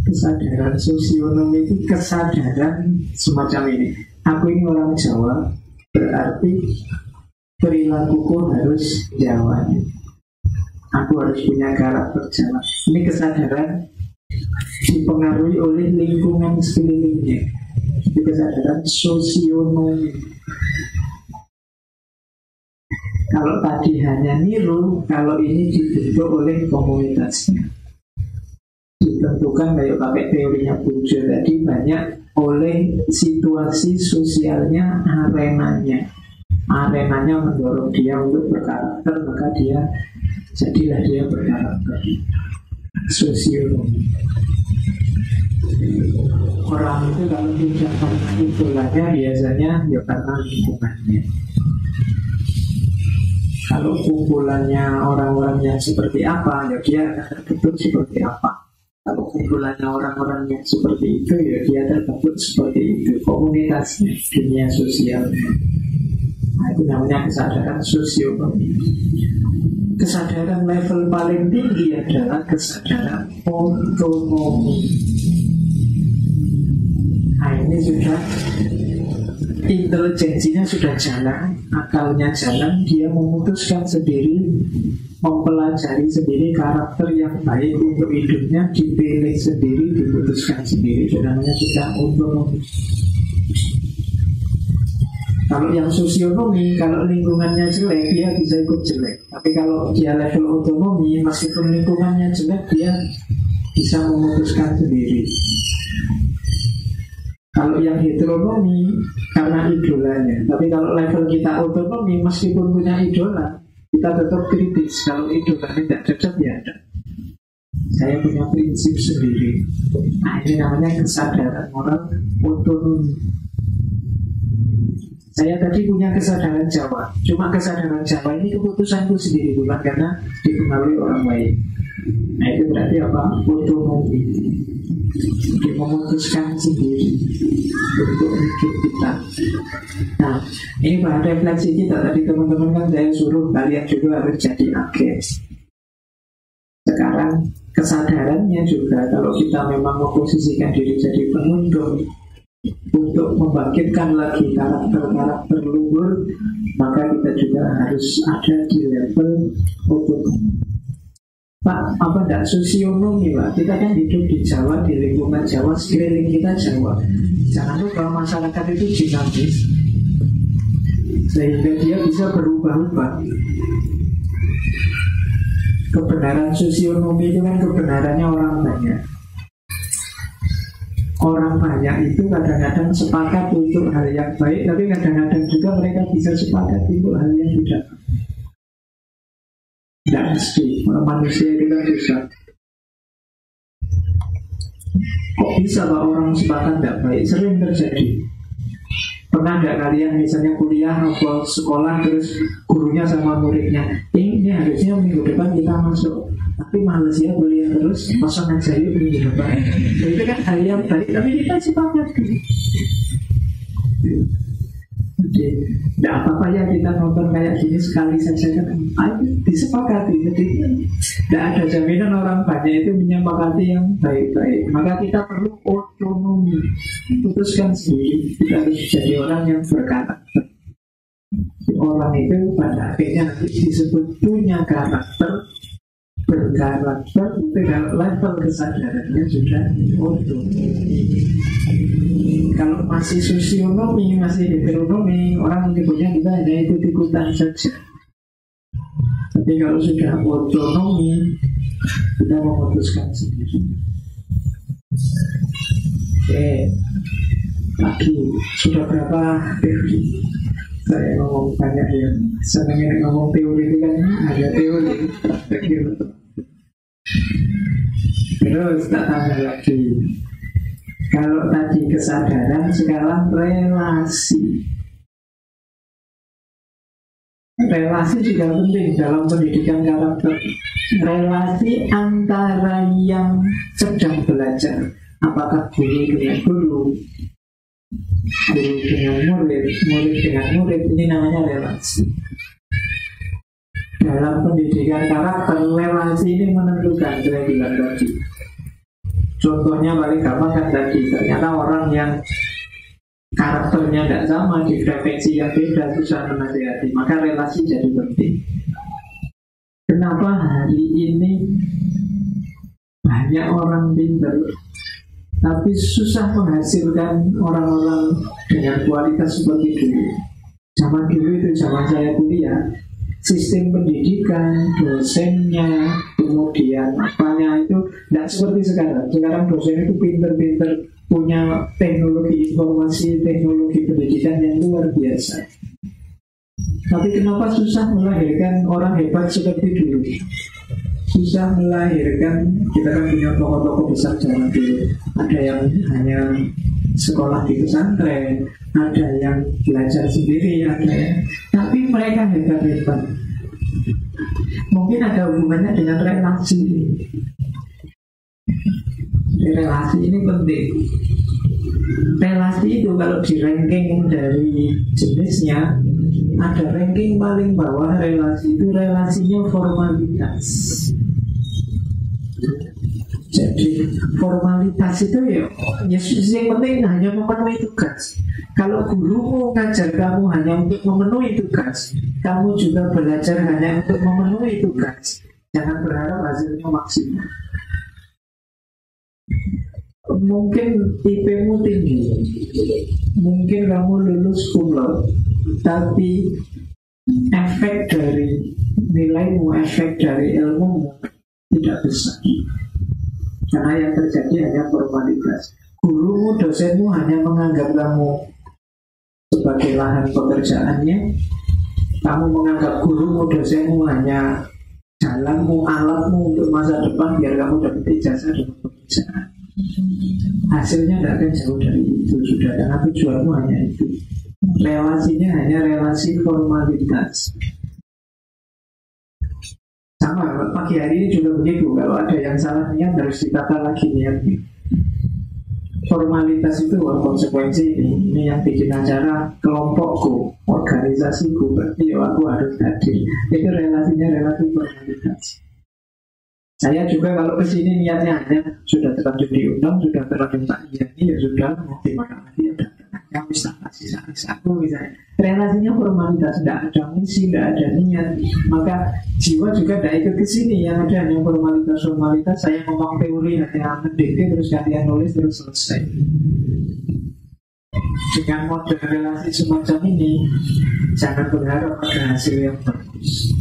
Kesadaran sosionomi itu kesadaran semacam ini. Aku ini orang Jawa, berarti perilakuku harus Jawa. Aku harus punya karakter Jawa. Ini kesadaran dipengaruhi oleh lingkungan sekelilingnya. Itu kesadaran sosionomi. Kalau tadi hanya niru, kalau ini dibentuk oleh komunitasnya. Ditentukan kayak pakai teorinya Pujo tadi, banyak oleh situasi sosialnya, arenanya. Arenanya mendorong dia untuk berkarakter, maka jadilah dia berkarakter. Sosionomi. Orang itu kalau tidak itulah biasanya ya karena lingkungannya. Kalau kumpulannya orang-orang yang seperti apa, ya dia akan terbentuk seperti apa. Kalau kumpulannya orang-orang yang seperti itu, ya dia terbentuk seperti itu. Komunitasnya, dunia sosialnya. Nah, itu namanya kesadaran sosionomi. Kesadaran level paling tinggi adalah kesadaran otonomi. Nah, ini sudah intelijensinya sudah jalan, akalnya jalan, dia memutuskan sendiri, mempelajari sendiri karakter yang baik untuk hidupnya, dipilih sendiri, diputuskan sendiri. Itu namanya sudah otonomi. Kalau yang sosionomi, kalau lingkungannya jelek, dia bisa ikut jelek. Tapi kalau dia level otonomi, meskipun lingkungannya jelek, dia bisa memutuskan sendiri. Kalau yang heteronomi karena idolanya. Tapi kalau level kita otonomi, meskipun punya idola, kita tetap kritis. Kalau idolanya tidak cocok, ya ada. Saya punya prinsip sendiri. Nah, ini namanya kesadaran moral otonomi. Saya tadi punya kesadaran Jawa. Cuma kesadaran Jawa ini keputusanku sendiri, bukan karena dipengaruhi orang lain. Nah, itu berarti apa? Otonomi. Dia memutuskan sendiri untuk hidup kita. Nah, ini bahan refleksi kita. Tadi teman-teman kan saya suruh kalian juga harus jadi ages. Sekarang kesadarannya juga, kalau kita memang memposisikan diri jadi penuntun untuk membangkitkan lagi karakter-karakter luhur, maka kita juga harus ada di level otonomi. Pak, apa enggak sosionomi, Pak? Kita kan hidup di Jawa, di lingkungan Jawa, sekeliling kita Jawa. Jangan lupa masyarakat itu dinamis, sehingga dia bisa berubah-ubah. Kebenaran sosionomi itu kan kebenarannya orang banyak. Orang banyak itu kadang-kadang sepakat untuk hal yang baik, tapi kadang-kadang juga mereka bisa sepakat untuk hal yang tidak. Tidak mesti, manusia itu kan susah. Kok bisa Pak orang sepakat tidak baik? Sering terjadi. Pernah nggak kalian misalnya kuliah atau sekolah, terus gurunya sama muridnya, ini harusnya minggu depan kita masuk tapi males ya kuliah terus, kosong aja yuk minggu depan. Itu kan hal yang baik, tapi kita sepakat. Jadi tidak apa-apa ya kita nonton kayak gini sekali saja kan, disepakati. Jadi tidak ada jaminan orang banyak itu menyepakati yang baik-baik. Maka kita perlu otonomi, putuskan sendiri. Kita harus jadi orang yang berkarakter. Orang itu pada akhirnya nanti disebut punya karakter, berkarakter, dengan level kesadarannya sudah otonomi. Kalau masih sosionomi, masih heteronomi, orang menyebutnya kita hanya ikut-ikutan saja. Tapi kalau sudah otonomi, kita memutuskan sendiri. Oke, lagi sudah berapa teori? Saya ngomong banyak ya. Senangnya ngomong teori itu kan ada teori. Terus tak tambah lagi. Kalau tadi kesadaran, sekarang relasi. Relasi juga penting dalam pendidikan karakter. Relasi antara yang sedang belajar, apakah guru dengan guru, guru dengan murid, murid dengan murid, ini namanya relasi. Dalam pendidikan karakter, relasi ini menentukan, saya bilang tadi. Contohnya paling gampang kan tadi, ternyata orang yang karakternya tidak sama, di frekuensi yang beda, susah menasihati. Maka relasi jadi penting. Kenapa hari ini banyak orang pintar tapi susah menghasilkan orang-orang dengan kualitas seperti dulu? Zaman dulu itu, zaman saya kuliah, sistem pendidikan, dosennya, kemudian apanya itu tidak seperti sekarang. Sekarang dosen itu pinter-pinter, punya teknologi informasi, teknologi pendidikan yang luar biasa. Tapi kenapa susah melahirkan orang hebat seperti dulu? Susah melahirkan, kita kan punya tokoh-tokoh besar zaman dulu. Ada yang hanya sekolah di pesantren, ada yang belajar sendiri, ada yang... Tapi mereka hebat-hebat. Mungkin ada hubungannya dengan relasi. Relasi ini penting. Relasi itu kalau di ranking dari jenisnya, ada ranking paling bawah relasi itu relasinya formalitas. Jadi formalitas itu ya yang penting hanya memenuhi tugas. Kalau gurumu ngajar kamu hanya untuk memenuhi tugas, kamu juga belajar hanya untuk memenuhi tugas. Jangan berharap hasilnya maksimal. Mungkin IP-mu tinggi, mungkin kamu lulus cum laude, tapi efek dari nilaimu, efek dari ilmumu tidak besar. Karena yang terjadi hanya formalitas. Gurumu, dosenmu hanya menganggap kamu sebagai lahan pekerjaannya. Kamu menganggap gurumu, dosenmu hanya jalanmu, alatmu untuk masa depan biar kamu dapat ijazah dan pekerjaan. Hasilnya tidak akan jauh dari itu sudah, karena tujuanmu hanya itu. Relasinya hanya relasi formalitas. Sama, pagi hari ini juga begitu. Kalau ada yang salah niat harus ditata lagi niatnya. Formalitas itu konsekuensi ini yang bikin acara kelompokku, organisasiku, berarti aku harus hadir. Itu relasinya relasi formalitas. Saya juga kalau kesini niatnya hanya sudah terlanjur diundang, sudah terlanjur tak iyani, ya sudah mau gimana lagi ada yang bisa kasih aku misalnya. Relasinya formalitas, tidak ada misi, tidak ada niat, maka jiwa juga tidak ikut kesini. Yang ada hanya formalitas. Saya ngomong teori hanya mendikte terus kalian nulis terus selesai. Dengan model relasi semacam ini, jangan berharap ada hasil yang bagus.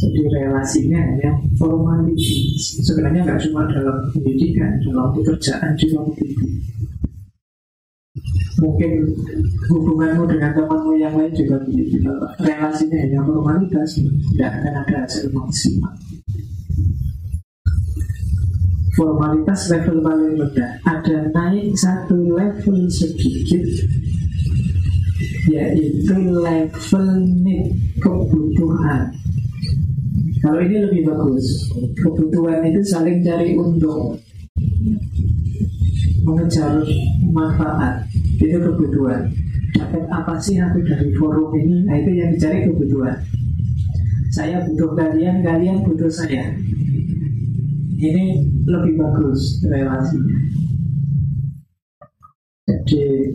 Jadi relasinya hanya formalitas. Sebenarnya nggak cuma dalam pendidikan, dalam pekerjaan juga begitu. Mungkin hubunganmu dengan temanmu yang lain juga begitu. Relasinya hanya formalitas, tidak akan ada hasil maksimal. Formalitas level paling rendah. Ada naik satu level sedikit, yaitu level need, kebutuhan. Kalau ini lebih bagus. Kebutuhan itu saling cari untung, mengejar manfaat. Itu kebutuhan. Dapat apa sih aku dari forum ini? Nah, itu yang dicari kebutuhan. Saya butuh kalian, kalian butuh saya. Ini lebih bagus relasinya. Jadi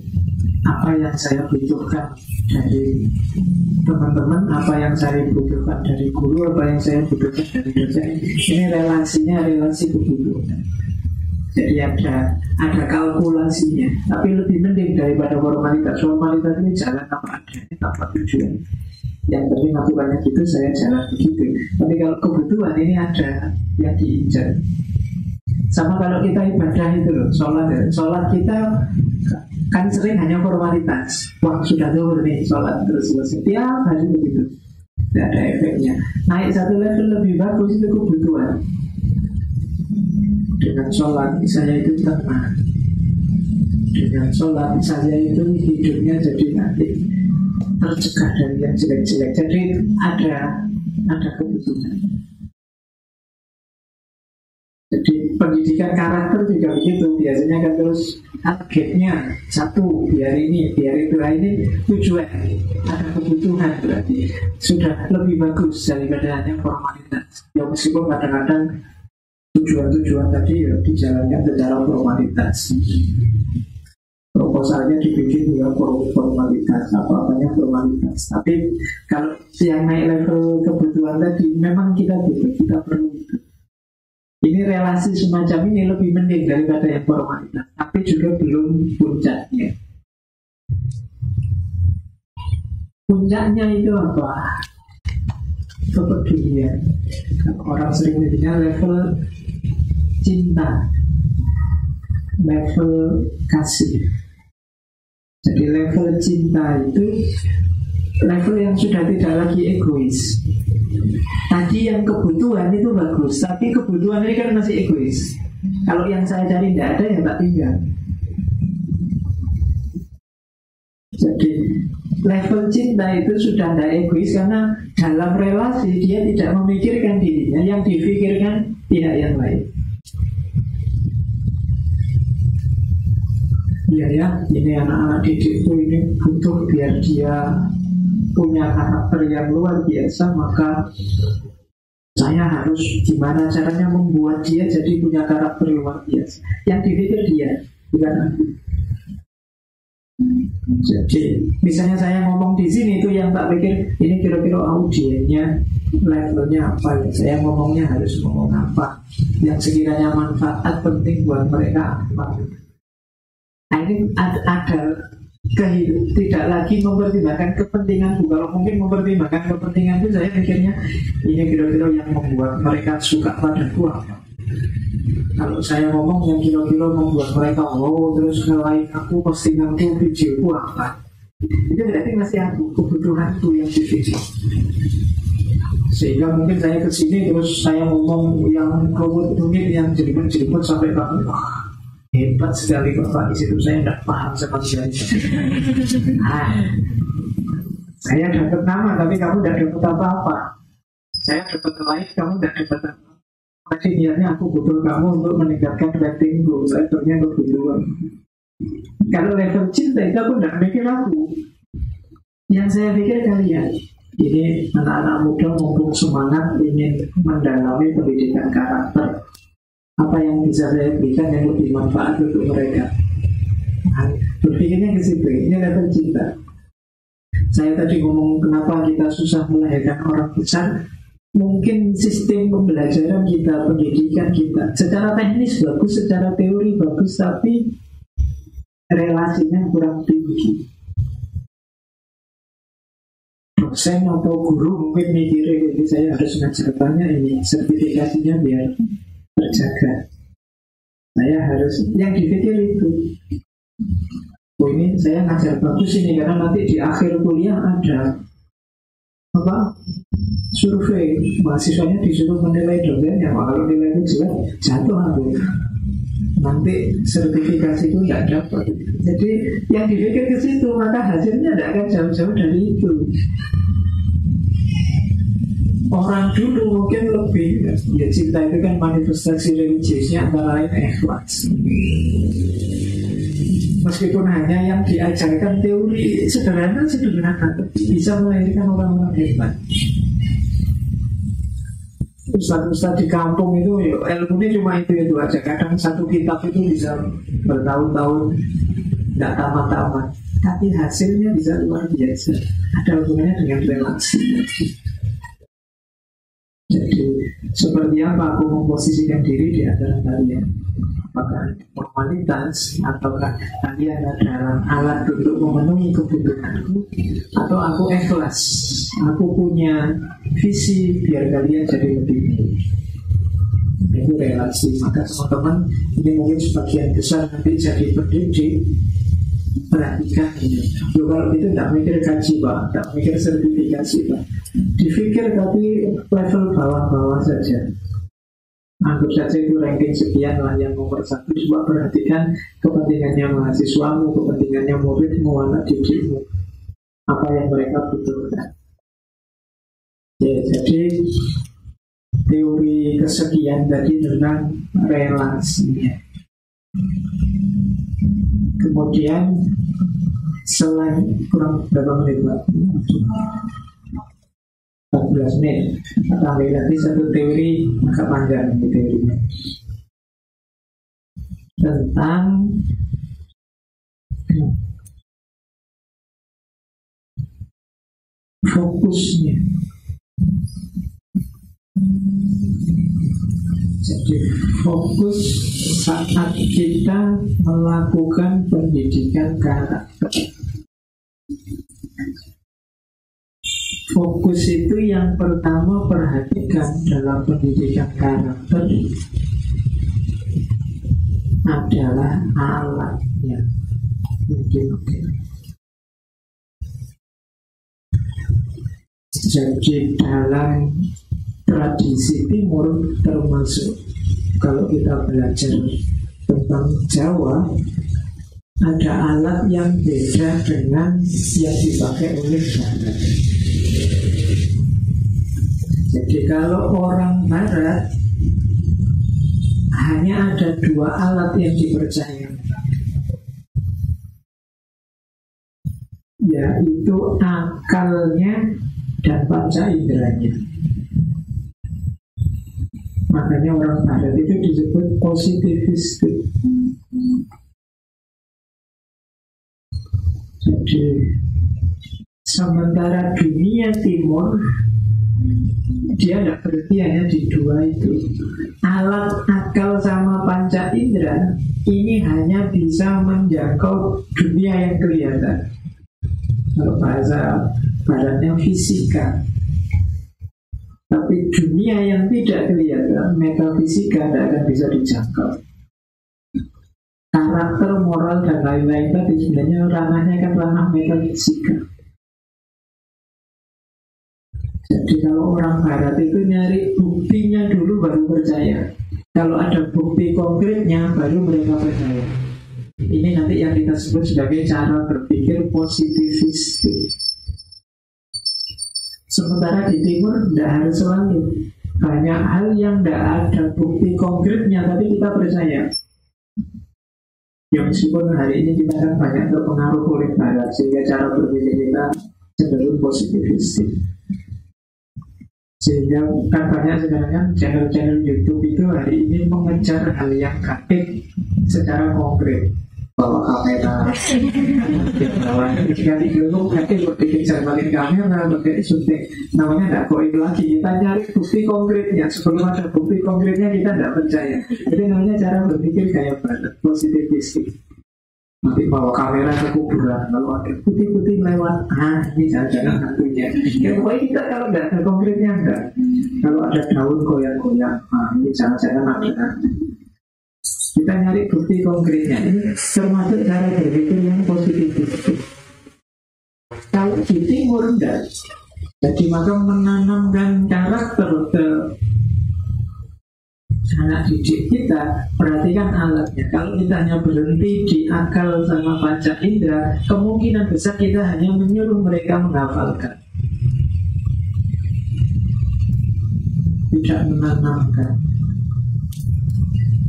apa yang saya butuhkan dari teman-teman, apa yang saya butuhkan dari guru, apa yang saya butuhkan dari dosen, ini relasinya relasi kebutuhan. Jadi ada kalkulasinya. Tapi lebih penting daripada formalitas. Formalitas ini jalan apa adanya, tanpa tujuan. Yang penting aturannya gitu, saya jalan begitu. Tapi kalau kebutuhan ini ada yang diincar. Sama kalau kita ibadah itu loh, sholat ya. Sholat kita kan sering hanya formalitas. Wah sudah zuhur nih, sholat terus tiap hari begitu. Tidak ada efeknya. Naik satu level lebih bagus itu kebutuhan. Dengan sholat saya itu tenang. Dengan sholat saya itu hidupnya jadi nanti tercegah dari yang jelek-jelek. Jadi ada kebutuhan. Jadi pendidikan karakter juga begitu. Biasanya kan terus targetnya satu, biar ini, biar itu. Nah, ini tujuan. Ada kebutuhan berarti sudah lebih bagus daripada hanya formalitas. Ya meskipun kadang-kadang tujuan-tujuan tadi ya dijalankan secara formalitas. Proposalnya dibikin ya formalitas, apa-apanya formalitas. Tapi kalau yang naik level kebutuhan tadi memang kita butuh, kita perlu itu. Ini relasi semacam ini lebih mending daripada yang formalitas, tapi juga belum puncaknya. Puncaknya itu apa? Kepedulian. Orang sering menyebutnya level cinta, level kasih. Jadi level cinta itu level yang sudah tidak lagi egois. Tadi yang kebutuhan itu bagus, tapi kebutuhan ini kan masih egois. Kalau yang saya cari tidak ada, ya tak tinggal. Jadi level cinta itu sudah tidak egois, karena dalam relasi dia tidak memikirkan dirinya, yang dipikirkan pihak yang lain. Ya, ini anak-anak didikku ini butuh biar dia punya karakter yang luar biasa, maka saya harus gimana caranya membuat dia jadi punya karakter luar biasa. Yang dipikir dia, bukan aku. Jadi misalnya saya ngomong di sini itu yang tak pikir ini kira-kira audiennya levelnya apa ya. Saya ngomongnya harus ngomong apa yang sekiranya manfaat penting buat mereka apa. Nah ini ada tidak lagi mempertimbangkan kepentingan. Kalau mungkin mempertimbangkan kepentingan itu saya pikirnya ini kira-kira yang membuat mereka suka padaku apa. Kalau saya ngomong yang kira-kira membuat mereka terus nge-like aku, postinganku, videoku apa, itu berarti masih aku, kebutuhanku yang dipikir. Sehingga mungkin saya kesini terus saya ngomong yang rumit-rumit, yang jelimet-jelimet sampai kamu hebat sekali Bapak, di situ saya tidak paham sama sekali. Saya dapat nama tapi kamu tidak dapat apa-apa. Saya dapat like, kamu tidak dapat apa. Tapi niatnya aku butuh kamu untuk meningkatkan ratingku. Levelnya kebutuhan. Kalau level cinta itu aku tidak mikir aku. Yang saya pikir kalian. Ini anak-anak muda mumpung semangat ingin mendalami pendidikan karakter. Apa yang bisa saya berikan yang lebih manfaat untuk mereka. Berpikirnya ke situ. Ini level cinta. Saya tadi ngomong kenapa kita susah melahirkan orang besar. Mungkin sistem pembelajaran kita, pendidikan kita secara teknis bagus, secara teori bagus, tapi relasinya kurang tinggi. Dosen atau guru mungkin mikirin ini saya harus ngajar banyak, ini sertifikasinya biar terjaga. Saya harus yang dipikir itu. Oh ini saya ngajar bagus ini karena nanti di akhir kuliah ada survei, mahasiswanya disuruh menilai dosennya. Kalau nilainya jelek jatuh aku, nanti sertifikasi itu tidak dapat. Jadi yang dipikir ke situ, maka hasilnya tidak akan jauh-jauh dari itu. Orang dulu mungkin lebih, ya cinta itu kan manifestasi religiusnya antara lain ikhlas. Meskipun hanya yang diajarkan teori sederhana, tapi bisa melahirkan orang-orang hebat. Ustadz-ustadz di kampung itu ilmunya cuma itu aja. Kadang satu kitab itu bisa bertahun-tahun tidak tamat-tamat, tapi hasilnya bisa luar biasa. Ada hubungannya dengan relasi. Jadi seperti apa aku memposisikan diri di antara kalian? Apakah formalitas ataukah kalian adalah alat untuk memenuhi kebutuhanku, atau aku ikhlas, aku punya visi biar kalian jadi lebih baik. Itu relasi. Maka teman-teman, ini mungkin sebagian besar nanti jadi pendidik, perhatikan ini. Kalau itu tidak mikir gaji Pak, tidak mikir sertifikasi Pak, dipikir tapi level bawah-bawah saja. Anggap saja itu ranking sekian lah yang nomor 1. Coba perhatikan kepentingannya mahasiswamu, kepentingannya muridmu, anak didikmu, apa yang mereka butuhkan. Ya, jadi teori kesekian tadi tentang relasinya. Kemudian selain kurang berapa menit Pak? 14 menit. Tambah nanti satu teori agak panjang ini teorinya tentang fokusnya. Jadi fokus saat kita melakukan pendidikan karakter. Fokus itu yang pertama perhatikan dalam pendidikan karakter adalah alatnya. Jadi dalam tradisi timur termasuk kalau kita belajar tentang Jawa, ada alat yang beda dengan yang dipakai oleh Barat. Jadi kalau orang Barat hanya ada 2 alat yang dipercaya, yaitu akalnya dan panca inderanya. Makanya orang Barat itu disebut positivistik. Jadi sementara dunia timur dia tidak berhenti hanya di 2 itu. Alat akal sama panca indera ini hanya bisa menjangkau dunia yang kelihatan. Kalau bahasa baratnya fisika. Tapi dunia yang tidak kelihatan, metafisika, tidak akan bisa dijangkau. Karakter, moral, dan lain-lain tadi sebenarnya ranahnya kan ranah metafisika. Jadi kalau orang Barat itu nyari buktinya dulu baru percaya. Kalau ada bukti konkretnya baru mereka percaya. Ini nanti yang kita sebut sebagai cara berpikir positivistik. Sementara di timur tidak harus selalu. Banyak hal yang tidak ada bukti konkretnya tapi kita percaya. Ya meskipun hari ini kita kan banyak terpengaruh oleh Barat, sehingga cara berpikir kita cenderung positivistik. Sehingga kan banyak sekarang kan channel-channel YouTube itu hari ini mengejar hal yang gaib secara konkret. Bawa kamera, bawa sekali dulu nanti dikejar balik kamera, pakai syuting. Namanya tidak goib lagi. Kita nyari bukti konkretnya. Sebelum ada bukti konkretnya kita tidak percaya. Jadi namanya cara berpikir kayak Barat, positivistik. Nanti bawa kamera ke kuburan, lalu ada putih-putih lewat. Ini jangan-jangan hantunya. Ya pokoknya kita kalau tidak ada konkretnya enggak. Kalau ada daun goyang-goyang, ini jangan-jangan ada. Kita nyari bukti konkretnya. Ini termasuk cara berpikir yang positif. Kalau di timur enggak. Jadi maka menanamkan karakter ke anak didik kita, perhatikan alatnya. Kalau kita hanya berhenti di akal sama panca indera, kemungkinan besar kita hanya menyuruh mereka menghafalkan. tidak menanamkan.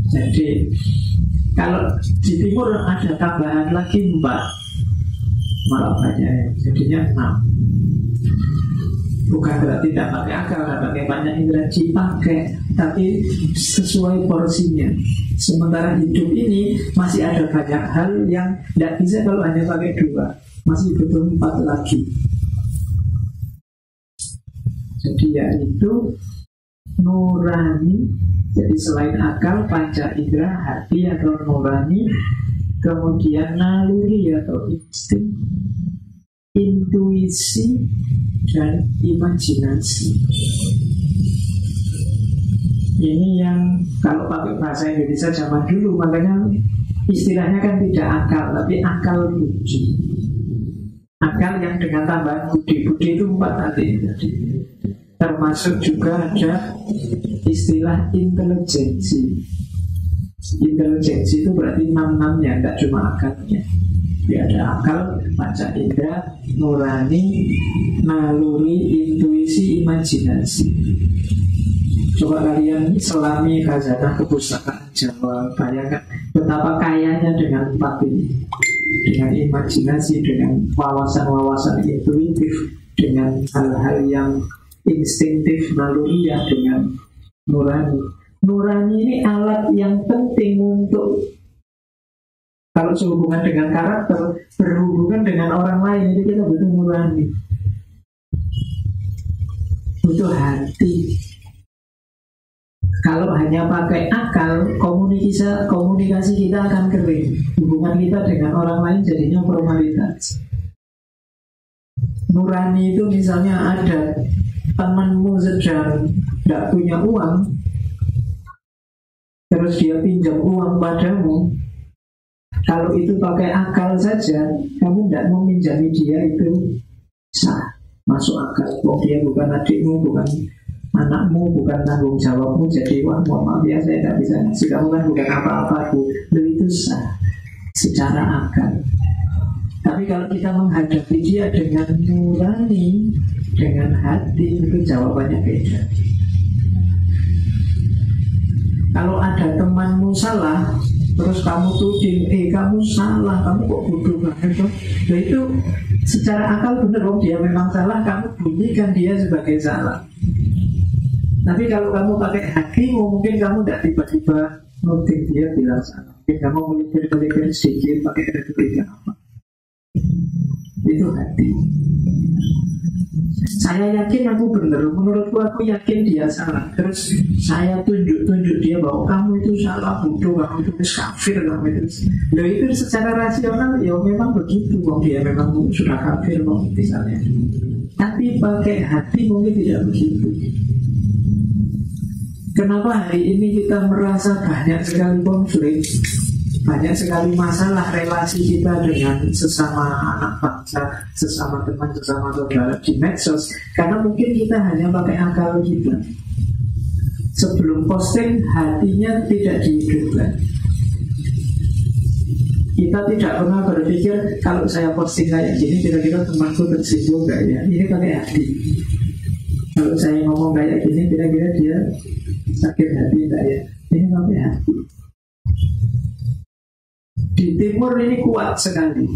Jadi kalau di timur ada tambahan lagi 4, malah banyak ya, jadinya 6. Bukan berarti tidak pakai akal, tidak pakai banyak indera dipakai, tapi sesuai porsinya. Sementara hidup ini masih ada banyak hal yang tidak bisa kalau hanya pakai 2, masih butuh 4 lagi. Jadi yaitu nurani. Jadi selain akal, panca indera, hati atau nurani, kemudian naluri atau insting, intuisi, dan imajinasi. Ini yang kalau pakai bahasa Indonesia zaman dulu, makanya istilahnya kan tidak akal, tapi akal budi. Akal yang dengan tambahan budi. Budi itu 4 tadi. Termasuk juga ada istilah intelijensi. Intelijensi itu berarti 6-6-nya, tidak cuma akalnya. Ya, ada akal, panca indera, nurani, naluri, intuisi, imajinasi. Coba kalian selami khazanah kepustakaan Jawa, bayangkan betapa kayanya dengan 4 ini. Dengan imajinasi, dengan wawasan-wawasan intuitif, dengan hal-hal yang instinktif, naluriah, dengan nurani. Nurani ini alat yang penting untuk, kalau sehubungan dengan karakter, berhubungan dengan orang lain, itu kita butuh nurani, butuh hati. Kalau hanya pakai akal, komunikasi kita akan kering. Hubungan kita dengan orang lain jadinya formalitas. Nurani itu misalnya ada temanmu sedang tidak punya uang, terus dia pinjam uang padamu. Kalau itu pakai akal saja, kamu tidak meminjami dia, itu sah, masuk akal. Dia bukan adikmu, bukan anakmu, bukan tanggung jawabmu. Jadi wah, mohon maaf ya, saya tidak bisa ngasih kamu, kan bukan apa-apa, itu sah secara akal. Tapi kalau kita menghadapi dia dengan nurani, dengan hati, itu jawabannya beda. Kalau ada temanmu salah, terus kamu tuding, kamu salah, kamu kok bodoh banget. Nah itu secara akal benar, dia memang salah, kamu bunyikan dia sebagai salah. Tapi kalau kamu pakai hatimu, mungkin kamu tidak tiba-tiba nuding dia bilang salah. Mungkin kamu melipir-melipir sedikit pakai retorika apa. Itu hati. Saya yakin aku benar, menurutku aku yakin dia salah. Terus saya tunjuk dia bahwa kamu itu salah, bodoh, kamu itu kafir, kamu itu. Loh, itu secara rasional ya memang begitu, dia memang sudah kafir misalnya. Tapi pakai hati mungkin tidak begitu. Kenapa hari ini kita merasa banyak sekali konflik, banyak sekali masalah relasi kita dengan sesama anak bangsa, sesama teman, sesama saudara di medsos? Karena mungkin kita hanya pakai akal kita. Sebelum posting, hatinya tidak dihidupkan. Kita tidak pernah berpikir, kalau saya posting kayak gini, kira-kira temanku tersinggung gak ya? Ini pakai hati. Kalau saya ngomong kayak gini, kira-kira dia sakit hati gak ya? Ini pakai hati. Di timur ini kuat sekali.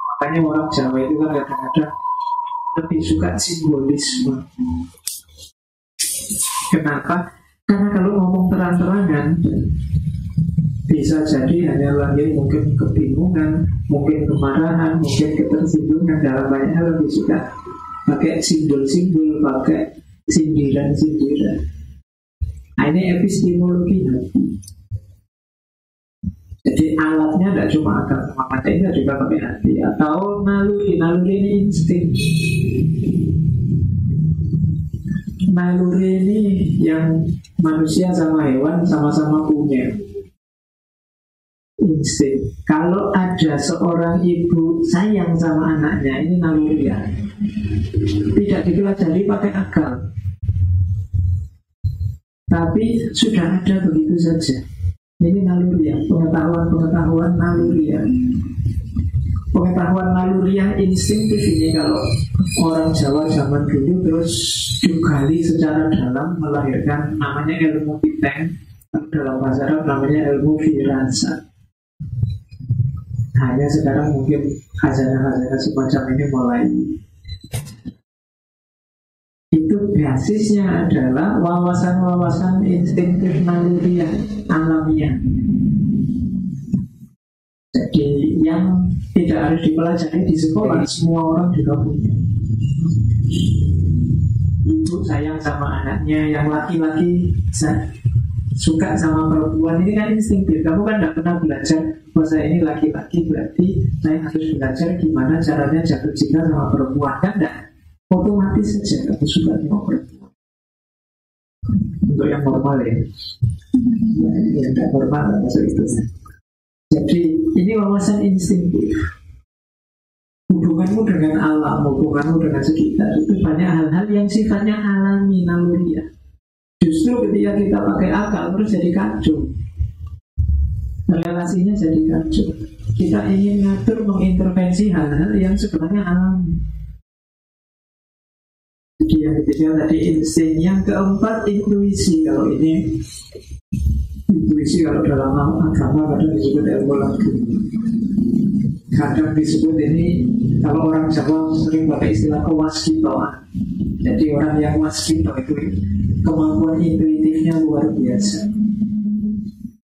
Makanya orang Jawa itu kan kadang-kadang lebih suka simbolisme. Kenapa? Karena kalau ngomong terang-terangan, bisa jadi hanya lahir mungkin kebingungan, mungkin kemarahan, mungkin ketersinggungan. Dalam banyak hal lebih suka pakai simbol-simbol, pakai sindiran-sindiran. Nah, ini epistemologi hati. Jadi alatnya tidak cuma akal sama mata, ini juga pakai hati. Atau naluri ini insting. Naluri ini yang manusia sama hewan sama-sama punya. Insting. Kalau ada seorang ibu sayang sama anaknya, ini naluri ya. Tidak dipelajari pakai akal, tapi sudah ada begitu saja. Ini naluri ya, pengetahuan naluri ya. pengetahuan naluriah instinktif ini kalau orang Jawa zaman dulu terus digali secara dalam melahirkan namanya ilmu piteng, dalam bahasa Arab namanya ilmu firasat. Hanya sekarang mungkin khazanah-khazanah semacam ini mulai. Itu basisnya adalah wawasan-wawasan instinktif naluriah alamiah. Jadi yang tidak harus dipelajari di sekolah, semua orang juga punya. Ibu sayang sama anaknya, yang laki-laki suka sama perempuan, ini kan instinktif. Kamu kan tidak pernah belajar bahwa saya ini laki-laki, berarti saya harus belajar gimana caranya jatuh cinta sama perempuan. Kan tidak, otomatis saja kamu suka sama perempuan. Untuk yang normal ya, yang tidak normal masuk itu. Jadi ini wawasan instinktif. Hubunganmu dengan alam, hubunganmu dengan sekitar, itu banyak hal-hal yang sifatnya alami, naluriah. Justru ketika kita pakai akal terus jadi kacau, relasinya jadi kacau. Kita ingin ngatur, mengintervensi hal-hal yang sebenarnya alami. Jadi yang ketiga tadi insting, yang keempat intuisi. Kalau ini intuisi kalau dalam agama kadang disebut ilmu lagu, kadang disebut ini, kalau orang Jawa sering pakai istilah kewaskitoan. Jadi orang yang waskito itu kemampuan intuitifnya luar biasa.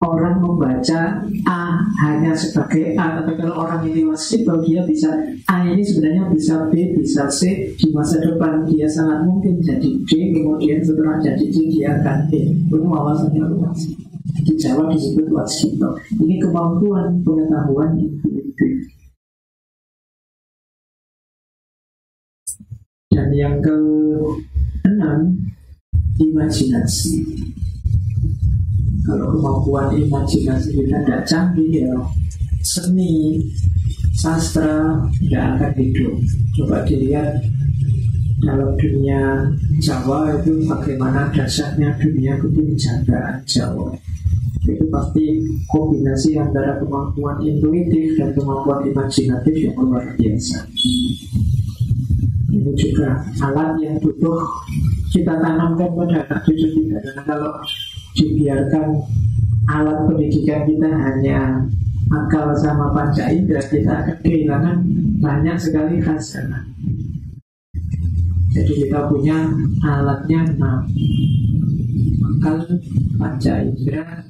Orang membaca A hanya sebagai A, tapi kalau orang ini waskito, dia bisa A ini sebenarnya bisa B, bisa C. Di masa depan dia sangat mungkin jadi D, kemudian setelah jadi D dia akan E. Itu wawasannya luas. Di Jawa disebut waskito. Ini kemampuan pengetahuan intuitif. Dan yang ke-6, imajinasi. Kalau kemampuan imajinasi kita tidak canggih ya, seni, sastra tidak akan hidup. Coba dilihat dalam dunia Jawa itu bagaimana dasarnya dunia kebijakan Jawa. Itu pasti kombinasi antara kemampuan intuitif dan kemampuan imajinatif yang luar biasa. Ini juga alat yang butuh kita tanamkan pada anak cucu kita. Karena kalau dibiarkan alat pendidikan kita hanya akal sama panca indera, kita akan kehilangan banyak sekali khazanah. Jadi kita punya alatnya 6: akal, panca indera,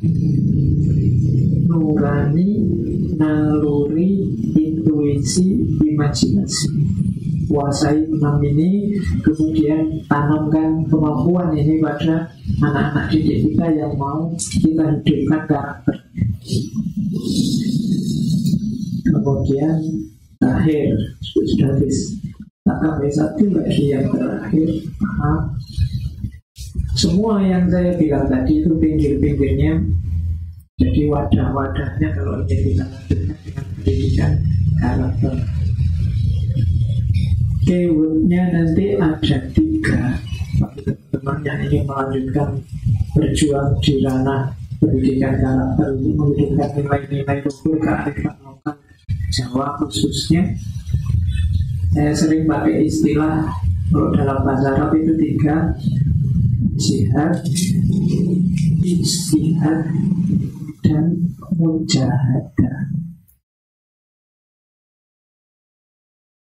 nurani, naluri, intuisi, imajinasi. Kuasai 6 ini, kemudian tanamkan kemampuan ini pada anak-anak didik kita yang mau kita hidupkan karakter. Kemudian terakhir, sudah habis satu lagi yang terakhir, semua yang saya bilang tadi itu pinggir-pinggirnya, jadi wadah-wadahnya kalau ingin kita lanjutkan dengan pendidikan karakter. Keywordnya nanti ada 3. Bagi teman-teman yang ingin melanjutkan berjuang di ranah pendidikan karakter, menghidupkan nilai-nilai luhur kearifan lokal Jawa khususnya, saya sering pakai istilah, kalau dalam bahasa Arab itu 3: jihad, ijtihad, dan mujahadah.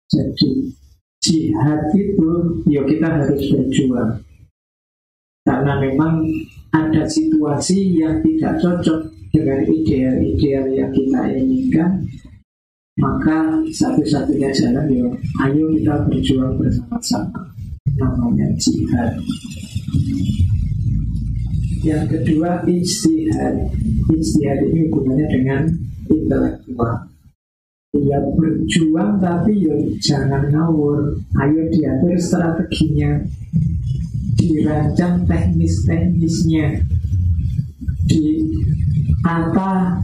Jadi jihad itu, ya kita harus berjuang. Karena memang ada situasi yang tidak cocok dengan ideal-ideal yang kita inginkan. Maka satu-satunya jalan ya, ayo kita berjuang bersama-sama. Namanya jihad. Yang kedua, ijtihad. Ijtihad ini hubungannya dengan intelektual. Ya berjuang tapi ya jangan ngawur. Ayo diatur strateginya, dirancang teknis-teknisnya, ditata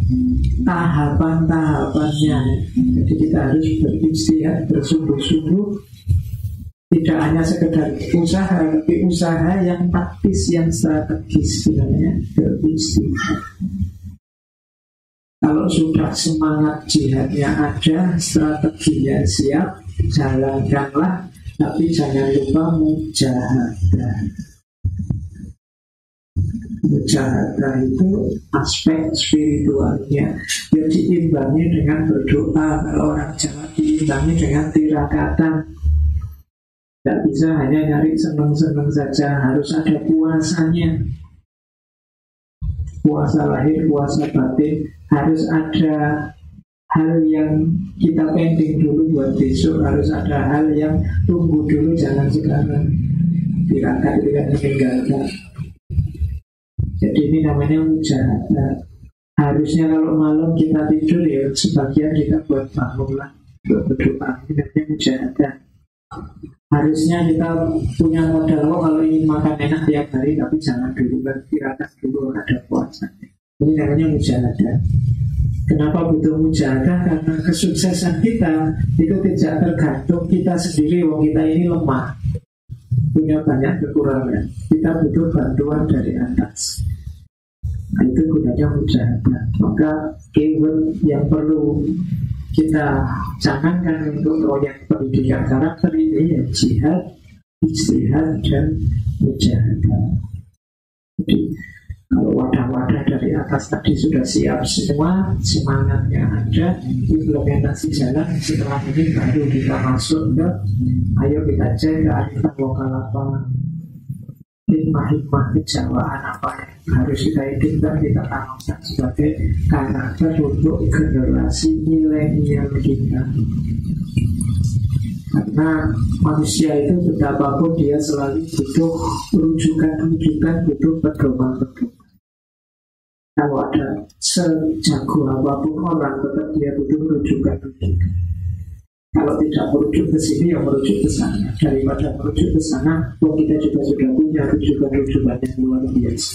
tahapan-tahapannya. Jadi kita harus berijtihad, bersungguh-sungguh. Tidak hanya sekedar usaha, tapi usaha yang taktis, yang strategis sebenarnya berijtihad. Kalau sudah semangat jihadnya ada, strateginya siap, jalankanlah, tapi jangan lupa mujahadah. Mujahadah itu aspek spiritualnya. Dia diimbangi dengan berdoa. Kalau orang Jawa diimbangi dengan tirakatan. Tidak bisa hanya nyari seneng-seneng saja, harus ada puasanya. Puasa lahir, puasa batin, harus ada hal yang kita pending dulu buat besok, harus ada hal yang tunggu dulu, jangan sekarang. Tirakat itu kan meninggalkan. Jadi ini namanya mujahadah. Harusnya kalau malam kita tidur ya sebagian kita buat bangunlah untuk berdoa. Ini namanya mujahadah. Harusnya kita punya modal kalau ingin makan enak tiap hari, tapi jangan dulu bertirakat dulu, ada puasa. Ini namanya mujahadah. Kenapa butuh mujahadah? Karena kesuksesan kita itu tidak tergantung kita sendiri. Wong kita ini lemah, punya banyak kekurangan. Kita butuh bantuan dari atas. Nah, itu gunanya mujahadah. Maka keyword yang perlu kita canangkan untuk proyek pendidikan karakter ini ya jihad, ijtihad, dan mujahadah. Jadi kalau wadah-wadah dari atas tadi sudah siap semua, semangatnya ada, implementasi jalan, setelah ini baru kita masuk ke ayo kita cek kearifan lokal apa, hikmah-hikmah kejawaan apa yang harus kita hidupkan, kita tanamkan sebagai karakter untuk generasi milenial kita. Karena manusia itu betapapun dia selalu butuh rujukan-rujukan, butuh pedoman-pedoman. Kalau ada sejago apapun orang, tetap dia butuh rujukan-rujukan. Kalau tidak merujuk ke sini, ya merujuk ke sana. Daripada merujuk ke sana, kita juga sudah punya rujukan-rujukan yang luar biasa.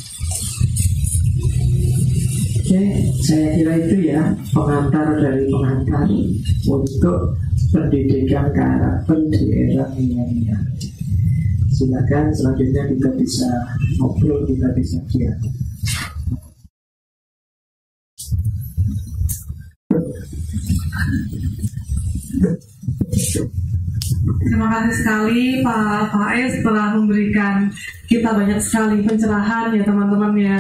Oke, saya kira itu ya pengantar dari pengantar untuk pendidikan karakter di era milenial. Silakan selanjutnya kita bisa ngobrol, kita bisa dialog. Terima kasih sekali Pak Faiz telah memberikan kita banyak sekali pencerahan ya teman-teman ya.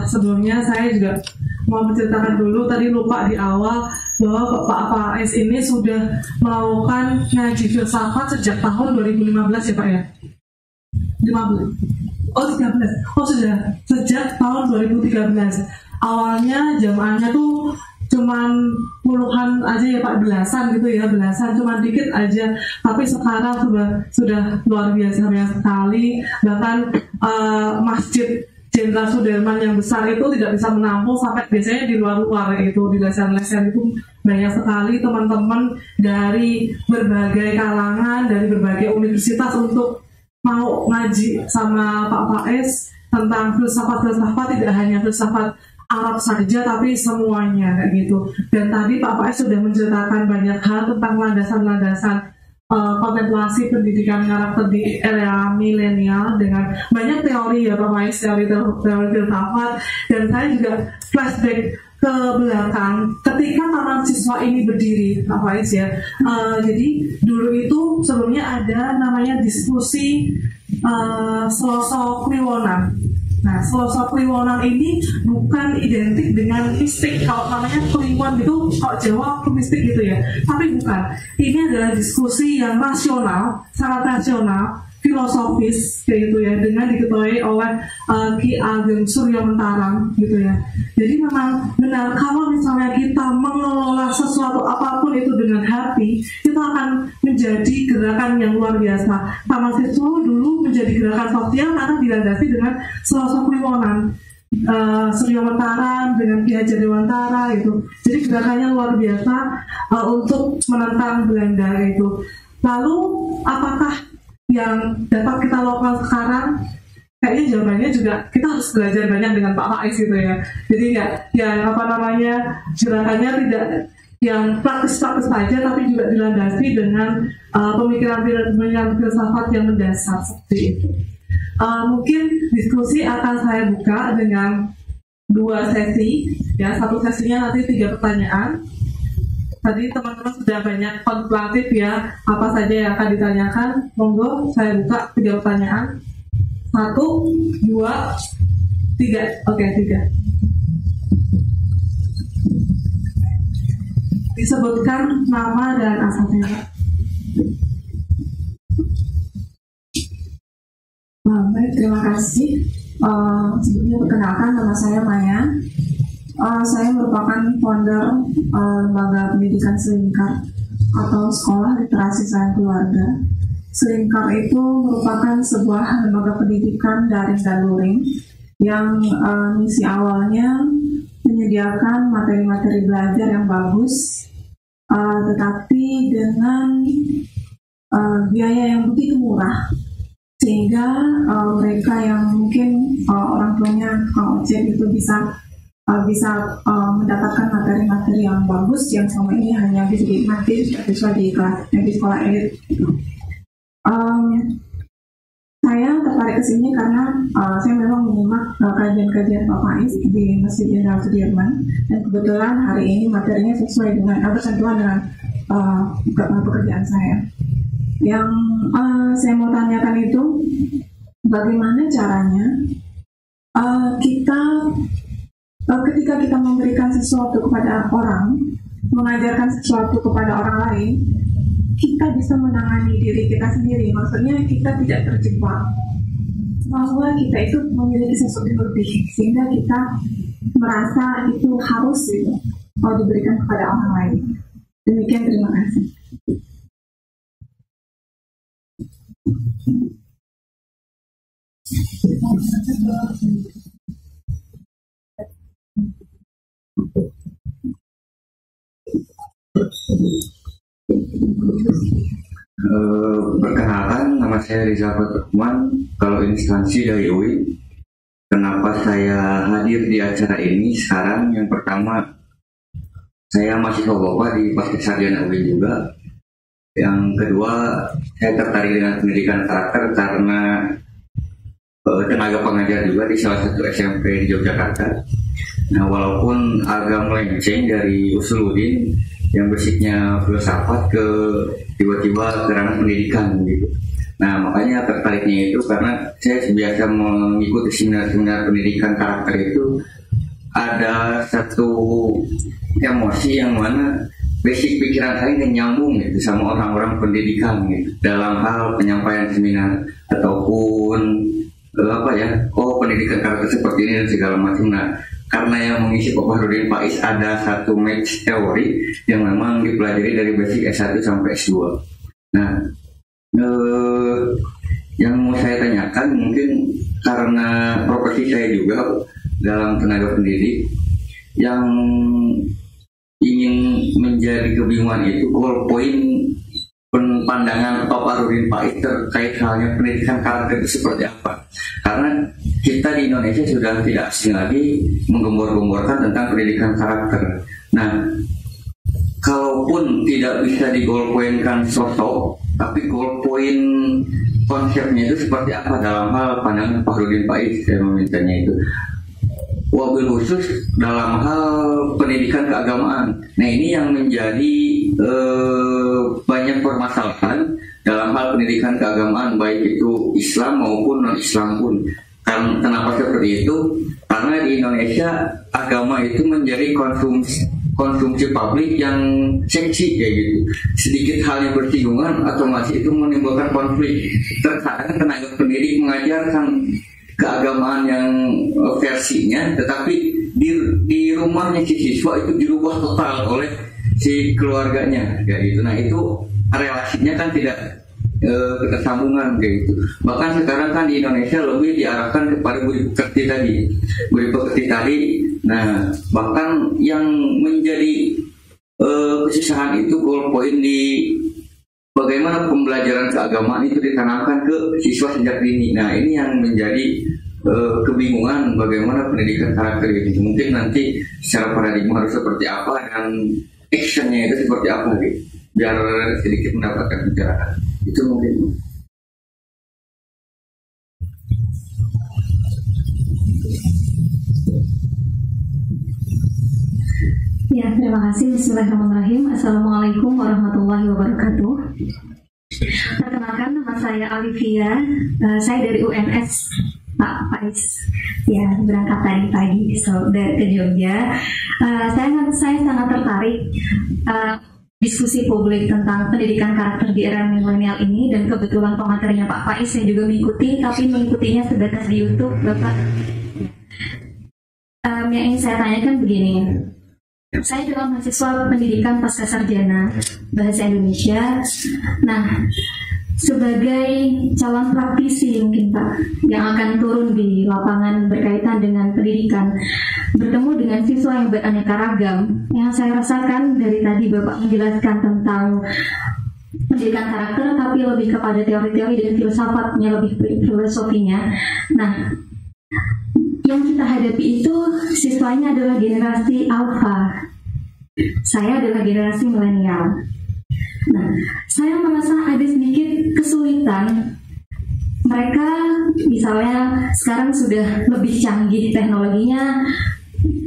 Sebelumnya saya juga mau menceritakan dulu, tadi lupa di awal bahwa Pak Faiz ini sudah melakukan ngaji filsafat sejak tahun 2015 ya Pak ya? 15? Oh 13? Oh sudah, sejak tahun 2013. Awalnya jamaahnya tuh cuman puluhan aja ya Pak, belasan gitu ya, belasan, cuman dikit aja. Tapi sekarang sudah luar biasa sekali. Bahkan masjid Jenderal Sudirman yang besar itu tidak bisa menampung, sampai biasanya di luar-luar itu, di lesehan-lesehan itu banyak sekali teman-teman dari berbagai kalangan, dari berbagai universitas untuk mau ngaji sama Pak Faiz tentang filsafat-filsafat, tidak hanya filsafat Arab saja, tapi semuanya kayak gitu. Dan tadi Pak Faiz sudah menceritakan banyak hal tentang landasan-landasan kontemplasi pendidikan karakter di era milenial dengan banyak teori ya Pak Faiz, teori filsafat. Dan saya juga flashback ke belakang ketika Taman Siswa ini berdiri Pak Faiz ya. Jadi dulu itu sebelumnya ada namanya diskusi Selosok Kliwonan. Nah, Selosok Kliwonan ini bukan identik dengan mistik. Kalau namanya Kliwon itu, kalau Jawa mistik gitu ya. Tapi bukan. Ini adalah diskusi yang rasional, sangat rasional, filosofis kayak gitu ya, dengan diketuai oleh Ki Ageng Suryo Mentarang gitu ya. Jadi memang benar, kalau misalnya kita mengelola sesuatu apapun itu dengan hati, itu akan menjadi gerakan yang luar biasa. Taman Siswa dulu menjadi gerakan sosial karena dilandasi dengan Selosok Kliwonan, Suryo Mentarang dengan Ki Hajar Dewantara gitu. Jadi gerakannya luar biasa untuk menentang Belanda itu. Lalu apakah yang dapat kita lakukan sekarang? Kayaknya jawabannya juga kita harus belajar banyak dengan Pak Faiz gitu ya. Jadi nggak yang gerakannya tidak yang praktis-praktis saja, tapi juga dilandasi dengan pemikiran filsafat yang mendasar seperti itu. Mungkin diskusi akan saya buka dengan 2 sesi, ya, satu sesinya nanti 3 pertanyaan. Tadi teman-teman sudah banyak kontemplatif ya, apa saja yang akan ditanyakan. Monggo saya buka 3 pertanyaan. 1, 2, 3. Oke, 3. Disebutkan nama dan asalnya, Pak. Baik, terima kasih. Sebelumnya perkenalkan, nama saya Maya. Saya merupakan founder lembaga pendidikan Selingkar atau Sekolah Literasi Sayang Keluarga. Selingkar itu merupakan sebuah lembaga pendidikan daring dan luring yang misi awalnya menyediakan materi-materi belajar yang bagus, tetapi dengan biaya yang begitu murah, sehingga mereka yang mungkin orang tuanya ojek itu bisa mendapatkan materi-materi yang bagus yang selama ini hanya bisa dinikmati siswa di kelas di sekolah elit. Saya tertarik ke sini karena saya memang menyimak kajian-kajian Pak Faiz di Masjid Jenderal Sudirman, dan kebetulan hari ini materinya sesuai dengan bersentuhan dengan pekerjaan saya. Yang saya mau tanyakan itu, bagaimana caranya ketika kita memberikan sesuatu kepada orang, mengajarkan sesuatu kepada orang lain, kita bisa menangani diri kita sendiri. Maksudnya kita tidak terjebak bahwa kita itu memiliki sesuatu yang lebih, sehingga kita merasa itu harus gitu, kalau diberikan kepada orang lain. Demikian, terima kasih. Perkenalkan, nama saya Rizal Faturman. Kalau instansi dari UI. Kenapa saya hadir di acara ini sekarang? Yang pertama, saya mahasiswa Bapak di Pasca Sarjana UI juga. Yang kedua, saya tertarik dengan pendidikan karakter karena tenaga pengajar juga di salah satu SMP di Yogyakarta. Nah, walaupun agak melenceng dari Usuluddin yang basicnya filsafat ke tiba-tiba ke ranah pendidikan gitu. Nah, makanya tertariknya itu karena saya biasa mengikuti seminar-seminar pendidikan karakter itu ada satu emosi yang mana basic pikiran saya nyambung gitu sama orang-orang pendidikan gitu dalam hal penyampaian seminar ataupun pendidikan karakter seperti ini dan segala macam. Nah, karena yang mengisi Pak Fahrudin Faiz ada satu match teori yang memang dipelajari dari basic S1 sampai S2. Nah, yang mau saya tanyakan mungkin karena profesi saya juga dalam tenaga pendidik, yang ingin menjadi kebingungan itu goal point pandangan Pak Fahrudin Faiz terkait halnya pendidikan karakter itu seperti apa? Karena kita di Indonesia sudah tidak asing lagi menggembor-gemborkan tentang pendidikan karakter. Nah, kalaupun tidak bisa di goal point-kan sosok, tapi goal point konsepnya itu seperti apa dalam hal pandangan Pak Fahrudin Faiz, saya memintanya itu. Wabil khusus dalam hal pendidikan keagamaan. Nah, ini yang menjadi banyak permasalahan dalam hal pendidikan keagamaan, baik itu Islam maupun non-Islam pun. Kenapa seperti itu? Karena di Indonesia agama itu menjadi konsumsi publik yang seksi kayak gitu. Sedikit hal yang bersinggungan otomatis itu menimbulkan konflik. Terkadang tenaga pendidik mengajarkan keagamaan yang versinya, tetapi di rumahnya si siswa itu dirubah total oleh si keluarganya kayak gitu. Nah, itu relasinya kan tidak ketersambungan kayak gitu. Bahkan sekarang kan di Indonesia lebih diarahkan kepada budi pekerti tadi. Nah, bahkan yang menjadi kesusahan itu goal point di bagaimana pembelajaran keagamaan itu ditanamkan ke siswa sejak dini. Nah, ini yang menjadi kebingungan bagaimana pendidikan karakter itu. Mungkin nanti secara paradigma harus seperti apa dan actionnya itu seperti apa gitu, biar sedikit mendapatkan pencerahan. Itu mungkin. Terima kasih. Bismillahirrahmanirrahim. Assalamualaikum warahmatullahi wabarakatuh. Perkenalkan, nama saya Alivia. Saya dari UNS Pak Faiz. Ya, berangkat tadi pagi ke Jogja. Saya sangat tertarik diskusi publik tentang pendidikan karakter di era milenial ini, dan kebetulan pematerinya Pak Faiz saya juga mengikuti, tapi mengikutinya sebatas di YouTube, Bapak. Yang ingin saya tanyakan begini. Saya juga mahasiswa pendidikan pasca sarjana bahasa Indonesia. Nah, sebagai calon praktisi mungkin Pak yang akan turun di lapangan berkaitan dengan pendidikan, bertemu dengan siswa yang beraneka ragam, yang saya rasakan dari tadi Bapak menjelaskan tentang pendidikan karakter, tapi lebih kepada teori-teori dan filsafatnya, lebih filosofinya. Nah, yang kita hadapi itu siswanya adalah generasi alpha. Saya adalah generasi milenial. Nah, saya merasa ada sedikit kesulitan. Mereka misalnya sekarang sudah lebih canggih teknologinya,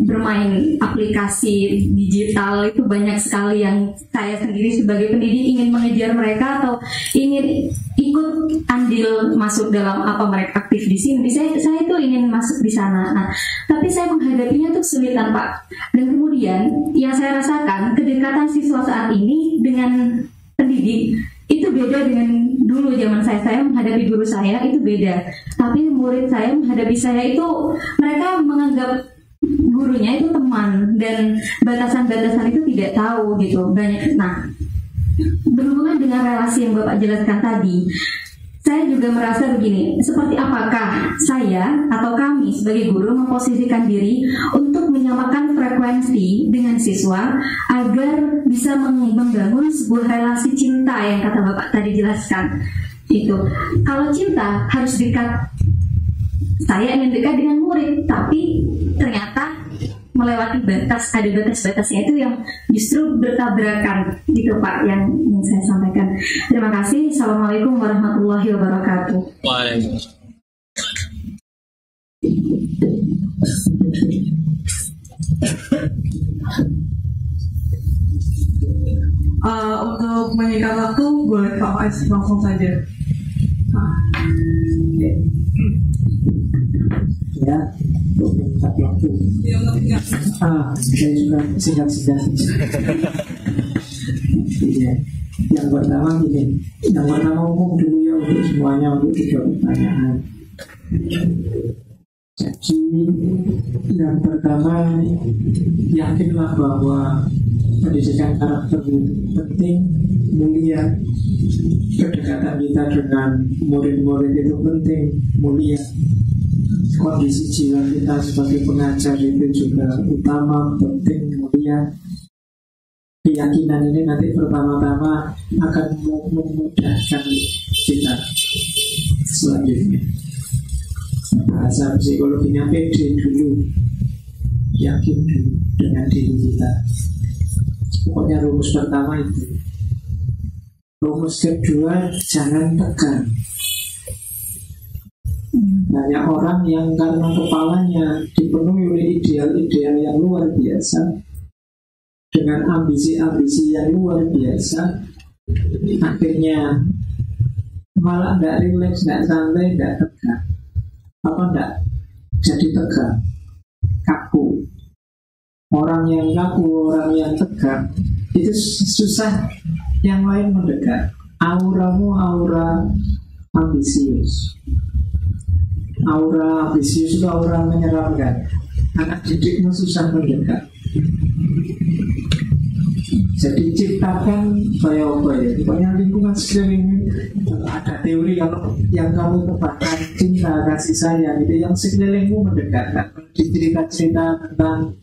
bermain aplikasi digital itu banyak sekali, yang saya sendiri sebagai pendidik ingin mengejar mereka atau ingin ikut andil masuk dalam apa mereka aktif di sini. Saya itu ingin masuk di sana. Nah, tapi saya menghadapinya itu kesulitan Pak. Dan kemudian yang saya rasakan, kedekatan siswa saat ini dengan pendidik itu beda dengan dulu zaman saya. Saya menghadapi guru saya itu beda. Tapi murid saya menghadapi saya itu, mereka menganggap gurunya itu teman, dan batasan-batasan itu tidak tahu gitu banyak. Nah, berhubungan dengan relasi yang Bapak jelaskan tadi, saya juga merasa begini, seperti apakah saya atau kami sebagai guru memposisikan diri untuk menyamakan frekuensi dengan siswa agar bisa membangun sebuah relasi cinta yang kata Bapak tadi jelaskan. Itu kalau cinta harus dekat. Saya ingin dekat dengan murid, tapi ternyata melewati batas, ada batas-batasnya itu yang justru bertabrakan gitu Pak, yang ingin saya sampaikan. Terima kasih. Assalamualaikum warahmatullahi wabarakatuh. Untuk menyingkat waktu, boleh Pak Faiz langsung saja. Ya, satu waktu. Saya juga singkat-singkat. Iya. Yang pertama ini, yang pertama umum dulu ya untuk semuanya, untuk tiga pertanyaan. Jadi yang pertama, yakinlah bahwa pendidikan karakter itu penting, mulia. Kedekatan kita dengan murid-murid itu penting, mulia. Kondisi jiwa kita sebagai pengajar itu juga utama, penting, mulia. Keyakinan ini nanti pertama-tama akan memudahkan kita selanjutnya. Bahasa psikologinya PD dulu, yakin dulu dengan diri kita. Pokoknya rumus pertama itu. Rumus kedua, jangan tekan. Banyak orang yang karena kepalanya dipenuhi oleh ideal-ideal yang luar biasa, dengan ambisi-ambisi yang luar biasa, akhirnya malah tidak rileks, tidak santai, tidak tegang. Apa tidak? Jadi tegang, kaku. Orang yang kaku, orang yang tegang, itu susah yang lain mendekat. Auramu aura ambisius. Aura ambisius itu aura menyeramkan. Anak didikmu susah mendekat. Jadi ciptakan upaya-upaya. Pokoknya lingkungan sekeliling. Ada teori kalau yang kamu tebarkan cinta, kasih sayang, itu yang sekelilingmu mendekatkan. Cerita-cerita tentang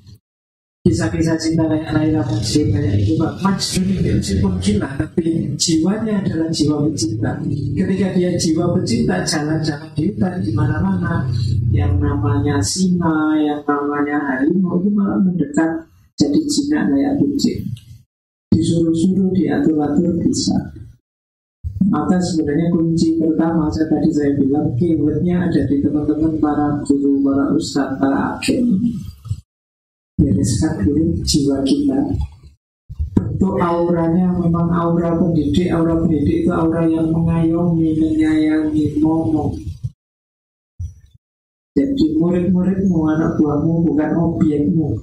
kisah-kisah cinta kayak Laila Majnun, kayak itu Pak Majnun itu meskipun gila, tapi jiwanya adalah jiwa pecinta. Ketika dia jiwa pecinta, jalan-jalan di hutan di mana-mana, yang namanya singa, yang namanya harimau itu malah mendekat jadi jinak kayak kucing. Disuruh-suruh, diatur-atur bisa. Maka sebenarnya kunci pertama saya bilang keywordnya ada di teman-teman para guru, para ustadz, para agen. bereskan dulu jiwa kita. Bentuk auranya memang aura pendidik. Aura pendidik itu aura yang mengayomi, menyayangi, ngomong. Jadi murid-muridmu, anak buahmu bukan objekmu.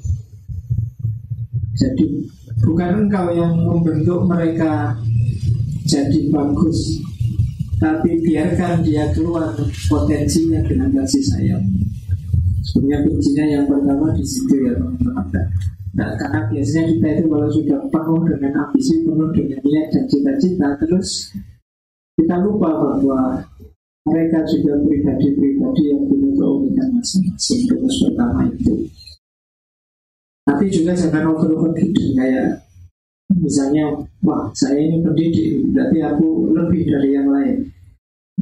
Jadi bukan engkau yang membentuk mereka jadi bagus, tapi biarkan dia keluar potensinya dengan kasih sayang. Sebenarnya kuncinya yang pertama di situ ya teman-teman. Nah, karena biasanya kita itu kalau sudah penuh dengan ambisi, penuh dengan niat dan cita-cita, terus kita lupa bahwa mereka juga pribadi-pribadi yang punya keunikan masing-masing. Terus pertama itu. Tapi juga jangan over-confident kayak misalnya, wah saya ini pendidik, berarti aku lebih dari yang lain.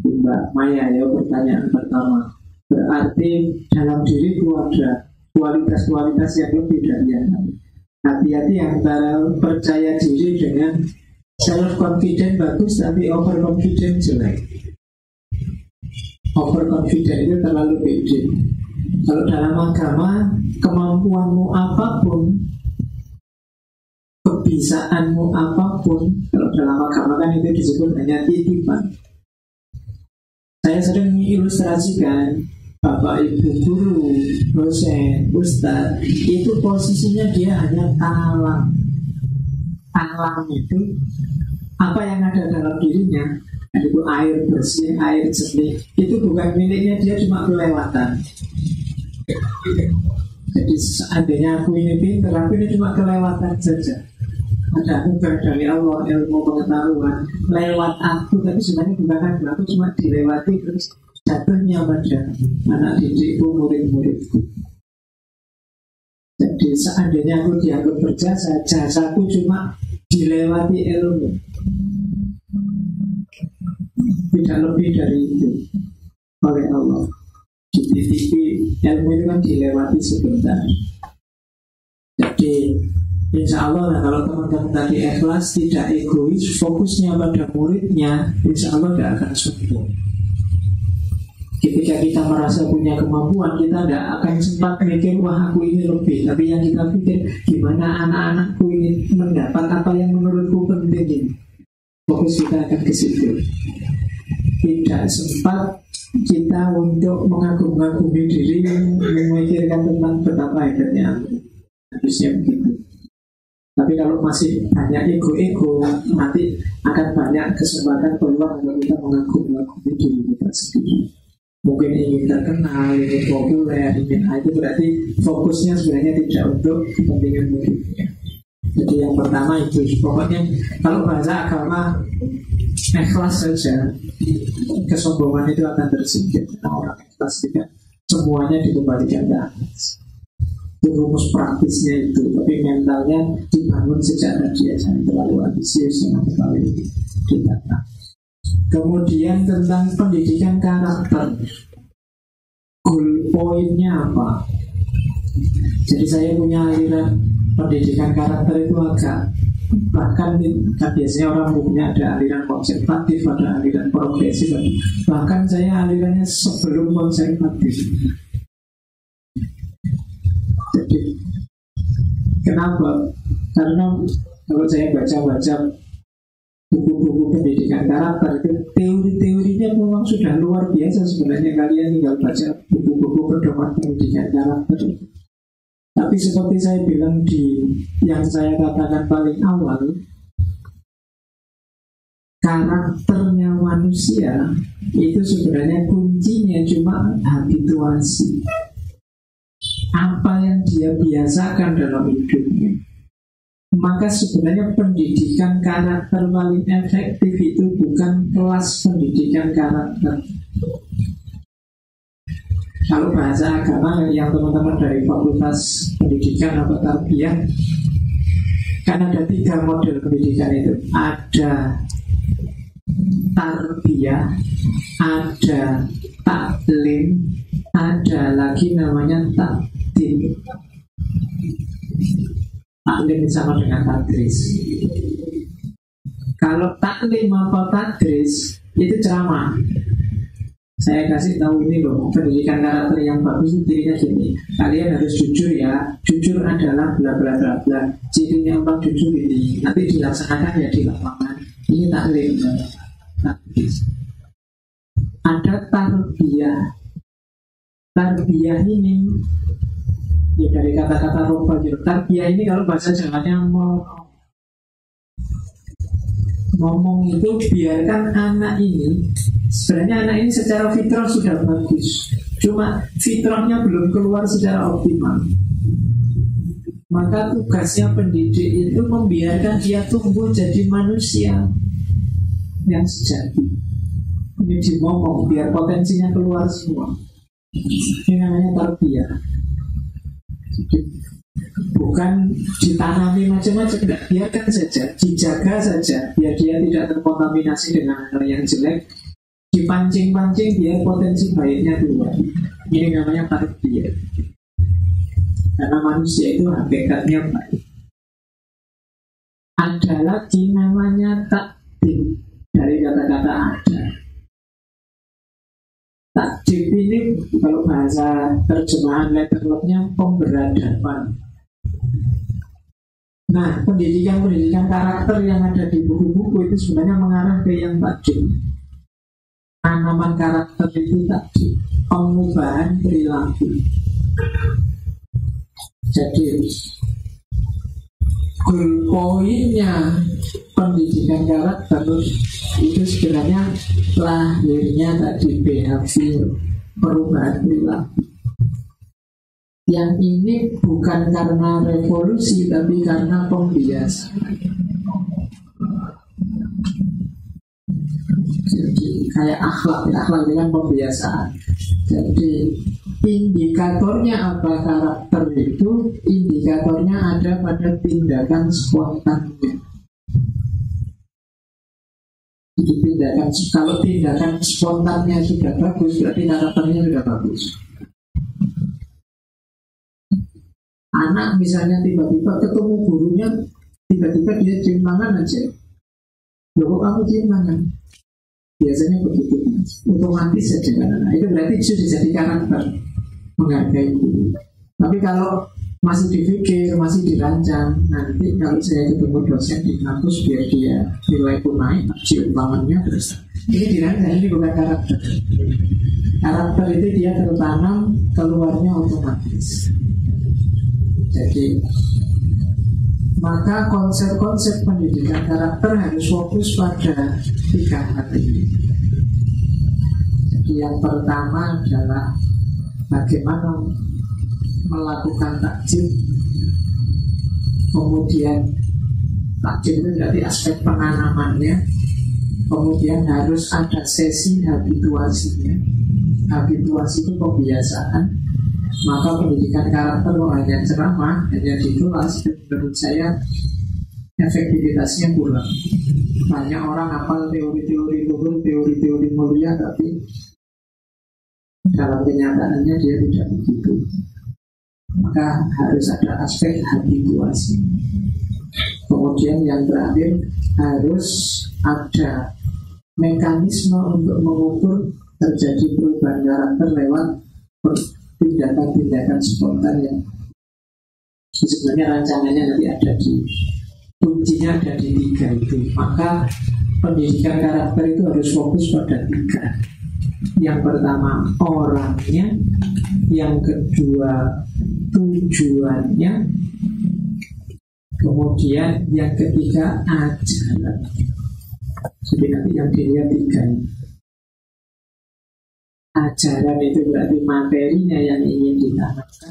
Mbak Maya ya, pertanyaan pertama. Berarti dalam diriku ada kualitas-kualitas yang lebih dari yang lain. Hati-hati antara percaya diri dengan self-confident bagus, tapi over-confident jelek. Overconfident itu terlalu pede. Kalau dalam agama, kemampuanmu apapun, kebisaanmu apapun, kalau dalam agama kan itu disebut hanya titipan. Saya sering mengilustrasikan Bapak Ibu guru, dosen, ustadz, itu posisinya dia hanya talang. Talang itu apa yang ada dalam dirinya, itu air bersih, air jernih, itu bukan miliknya dia, cuma kelewatan. Jadi seandainya aku ini pintar, aku ini cuma kelewatan saja. Ada anugerah dari Allah, ilmu pengetahuan lewat aku, tapi sebenarnya bukan aku cuma dilewati terus jatuhnya pada anak didikku, murid-muridku. Jadi seandainya aku dianggap berjasa, jasaku cuma dilewati ilmu, tidak lebih dari itu oleh Allah. Dititipi ilmu itu kan dilewati sebentar. Jadi insya Allah kalau teman-teman tadi ikhlas, tidak egois, fokusnya pada muridnya, insya Allah tidak akan sombong. Ketika kita merasa punya kemampuan, kita tidak akan sempat mikir, wah aku ini lebih. Tapi yang kita pikir, gimana anak-anakku ini mendapat apa yang menurutku penting ini. Fokus kita akan ke situ. Tidak sempat kita untuk mengagum-agumi diri, memikirkan tentang betapa hebatnya aku. Harusnya begitu. Tapi kalau masih banyak ego-ego, nanti akan banyak kesempatan peluang untuk kita mengagum-agumi diri kita sendiri. Mungkin ingin terkenal, ingin populer, ingin itu berarti fokusnya sebenarnya tidak untuk kepentingan muridnya. Jadi yang pertama itu, pokoknya kalau bahasa agama ikhlas saja, kesombongan itu akan tersingkir. Nah, orang ikhlas tidak semuanya dikembalikan ke atas. Itu rumus praktisnya itu, tapi mentalnya dibangun sejak tadi, jangan terlalu ambisius, jangan terlalu ditata. Kemudian tentang pendidikan karakter, goal pointnya apa? Jadi saya punya aliran pendidikan karakter itu agak, bahkan kan biasanya orang punya ada aliran konservatif, ada aliran progresif, bahkan saya alirannya sebelum konservatif. Jadi kenapa? Karena kalau saya baca-baca buku-buku pendidikan karakter itu teori-teorinya memang sudah luar biasa. Sebenarnya kalian tinggal baca buku-buku pedoman pendidikan karakter itu. Tapi seperti saya bilang di yang saya katakan paling awal, karakternya manusia itu sebenarnya kuncinya cuma habituasi. Apa yang dia biasakan dalam hidupnya. Maka sebenarnya pendidikan karakter paling efektif itu bukan kelas pendidikan karakter. Kalau bahasa agama yang teman-teman dari Fakultas Pendidikan atau Tarbiyah, kan ada 3 model pendidikan itu. Ada tarbiyah, ada taklim, ada lagi namanya takdim. Taklim sama dengan tadris. Kalau taklim atau tadris itu ceramah. Saya kasih tahu ini loh, pendidikan karakter yang bagus itu cirinya gini. Kalian harus jujur ya. Jujur adalah bla bla bla bla. Cirinya orang jujur ini. Nanti dilaksanakan ya di lapangan. Ini taklim. Ada tarbiyah. Tarbiyah ini ya dari kata-kata roba gitu. Tarbiyah ini kalau bahasa Jawanya ngomong itu biarkan anak ini, sebenarnya anak ini secara fitrah sudah bagus, cuma fitrahnya belum keluar secara optimal. Maka tugasnya pendidik itu membiarkan dia tumbuh jadi manusia yang sejati. Ini dimomong biar potensinya keluar semua. Ini namanya tarbiyah. Bukan ditanami macam-macam, tidak, biarkan saja, dijaga saja, biar dia tidak terkontaminasi dengan hal yang jelek, dipancing-pancing biar potensi baiknya keluar. Ini namanya tarbiyah. Karena manusia itu hakikatnya baik. Ada lagi namanya takdim, dari kata-kata ada. Takdim ini kalau bahasa terjemahan letterlocknya pemberadaban. Nah, pendidikan karakter yang ada di buku-buku itu sebenarnya mengarah ke yang takdim. Tanaman karakter itu takdim, pengubahan perilaku. Jadi poinnya pendidikan karakter itu sebenarnya lahirnya tadi behavior, perubahan perilaku. Yang ini bukan karena revolusi, tapi karena pembiasaan. Jadi kayak akhlak itu kan pembiasaan. Jadi indikatornya apa karakter itu? Indikatornya ada pada tindakan spontannya. Jadi kalau tindakan spontannya sudah bagus, berarti karakternya sudah bagus. Anak misalnya tiba-tiba ketemu gurunya, tiba-tiba dia cium tangan aja. Loh kok kamu cium tangan? Biasanya begitu, otomatis saja kan. Itu berarti sudah jadi karakter, menghargai guru. Tapi kalau masih dipikir, masih dirancang, nanti kalau saya ketemu dosen di kampus biar dia nilai pun naik, cium tangannya terus. Ini dirancang, ini bukan karakter. Karakter itu dia tertanam, keluarnya otomatis. Jadi maka konsep-konsep pendidikan karakter harus fokus pada 3 hal ini. Jadi yang pertama adalah bagaimana melakukan takdim. Kemudian takdim itu berarti aspek penanamannya. Kemudian harus ada sesi habituasinya. Habituasi itu kebiasaan. Maka pendidikan karakter hanya ceramah, hanya di kelas, menurut saya efektivitasnya kurang. Banyak orang hafal teori-teori luhur, teori-teori mulia, tapi dalam kenyataannya dia tidak begitu. Maka harus ada aspek habituasi. Kemudian yang terakhir harus ada mekanisme untuk mengukur terjadi perubahan karakter lewat tindakan-tindakan spontan yang sebenarnya rancangannya nanti ada di kuncinya ada di 3 itu. Maka pendidikan karakter itu harus fokus pada 3. Yang pertama orangnya, yang kedua tujuannya, kemudian yang ketiga ajaran. Jadi nanti yang dilihat 3 ini. Ajaran itu berarti materinya yang ingin ditanamkan.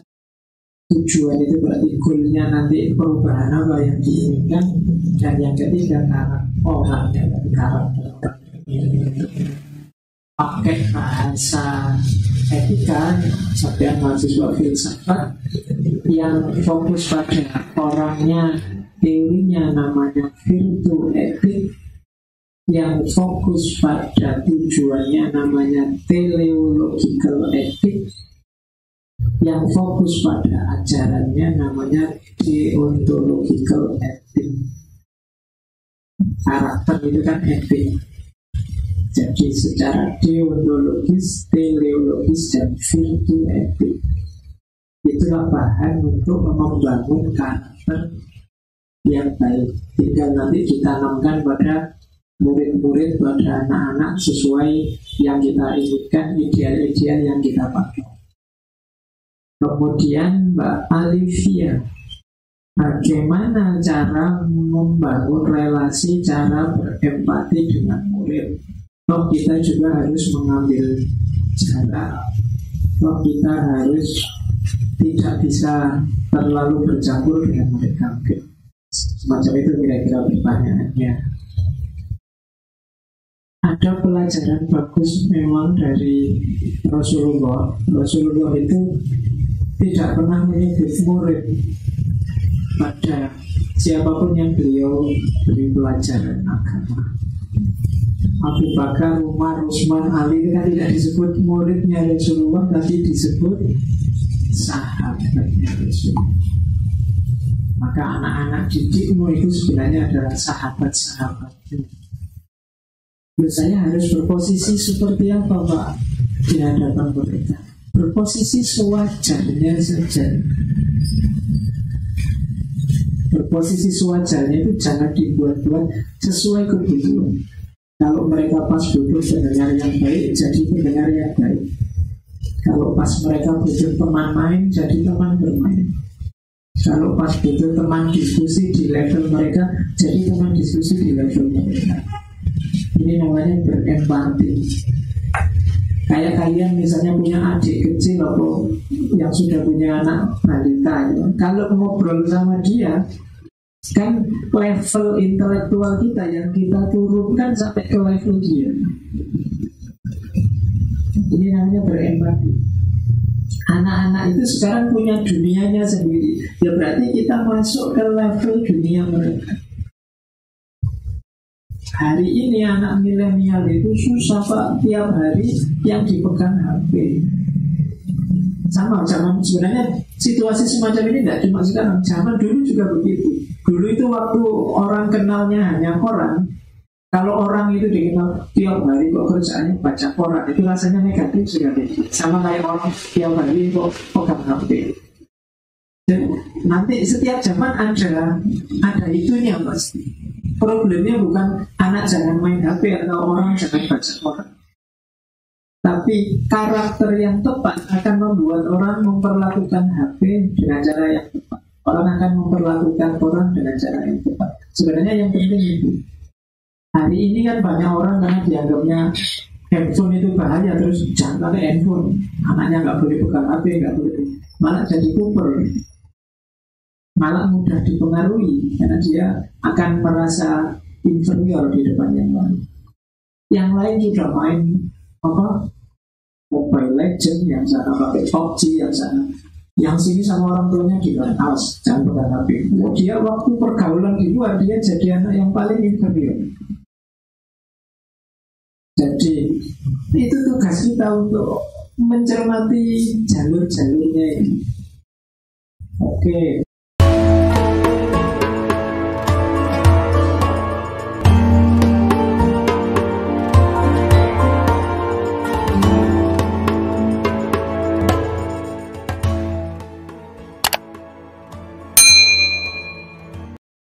Tujuan itu berarti goalnya nanti perubahan apa yang diinginkan. Dan yang ketiga orangnya, karakter. Pakai bahasa etika, sampai mahasiswa filsafat yang fokus pada orangnya, teorinya namanya virtu etik. Yang fokus pada tujuannya namanya teleological ethic. Yang fokus pada ajarannya namanya deontological ethic. Karakter itu kan etik. Jadi secara deontologis, teleologis, dan virtu etik, itulah bahan untuk membangun karakter yang baik. Tinggal nanti ditanamkan pada murid-murid, pada anak-anak sesuai yang kita inginkan, ideal-ideal yang kita pakai. Kemudian Mbak Alivia, bagaimana cara membangun relasi, cara berempati dengan murid? Toh kita juga harus mengambil jarak. Toh kita harus tidak bisa terlalu bercampur dengan mereka. Semacam itu kira-kira pertanyaannya. Ada pelajaran bagus memang dari Rasulullah. Rasulullah itu tidak pernah menyebut murid pada siapapun yang beliau beri pelajaran agama. Abu Bakar, Umar, Utsman, Ali kan tidak disebut muridnya Rasulullah, tapi disebut sahabatnya Rasulullah. Maka anak-anak didikmu itu sebenarnya adalah sahabat-sahabatnya. Saya harus berposisi seperti apa Pak di hadapan mereka? Berposisi sewajarnya saja. Berposisi sewajarnya itu jangan dibuat-buat, sesuai kebutuhan. Kalau mereka pas butuh pendengar yang baik, jadi pendengar yang baik. Kalau pas mereka butuh teman main, jadi teman bermain. Kalau pas butuh teman diskusi di level mereka, jadi teman diskusi di level mereka. Ini namanya berempati. Kayak kalian misalnya punya adik kecil atau yang sudah punya anak balita, ya. Kalau ngobrol sama dia, kan level intelektual kita yang kita turunkan sampai ke level dia. Ini namanya berempati. Anak-anak itu sekarang punya dunianya sendiri. Ya berarti kita masuk ke level dunia mereka. Hari ini anak milenial itu susah Pak, tiap hari yang dipegang HP. Sama zaman sebenarnya situasi semacam ini tidak cuma sekarang, zaman dulu juga begitu. Dulu itu waktu orang kenalnya hanya koran. Kalau orang itu dikenal tiap hari kok kerjaannya baca koran, itu rasanya negatif sekali. Sama kayak orang tiap hari kok pegang HP. Dan nanti setiap zaman ada itunya pasti. Problemnya bukan anak jangan main HP atau orang jangan baca koran, tapi karakter yang tepat akan membuat orang memperlakukan HP dengan cara yang tepat. Orang akan memperlakukan koran dengan cara yang tepat. Sebenarnya yang penting itu. Hari ini kan banyak orang karena dianggapnya handphone itu bahaya, terus jangan pakai handphone. Anaknya nggak boleh pegang HP, nggak boleh, malah jadi kuper. Malah mudah dipengaruhi karena dia akan merasa inferior di depan yang lain. Yang lain sudah main Mobile Legend, yang sana pakai PUBG, yang sini sama orang tuanya juga awas jangan pegang HP. Dia waktu pergaulan di luar dia jadi anak yang paling inferior. Jadi itu tugas kita untuk mencermati jalur-jalurnya ini. Oke.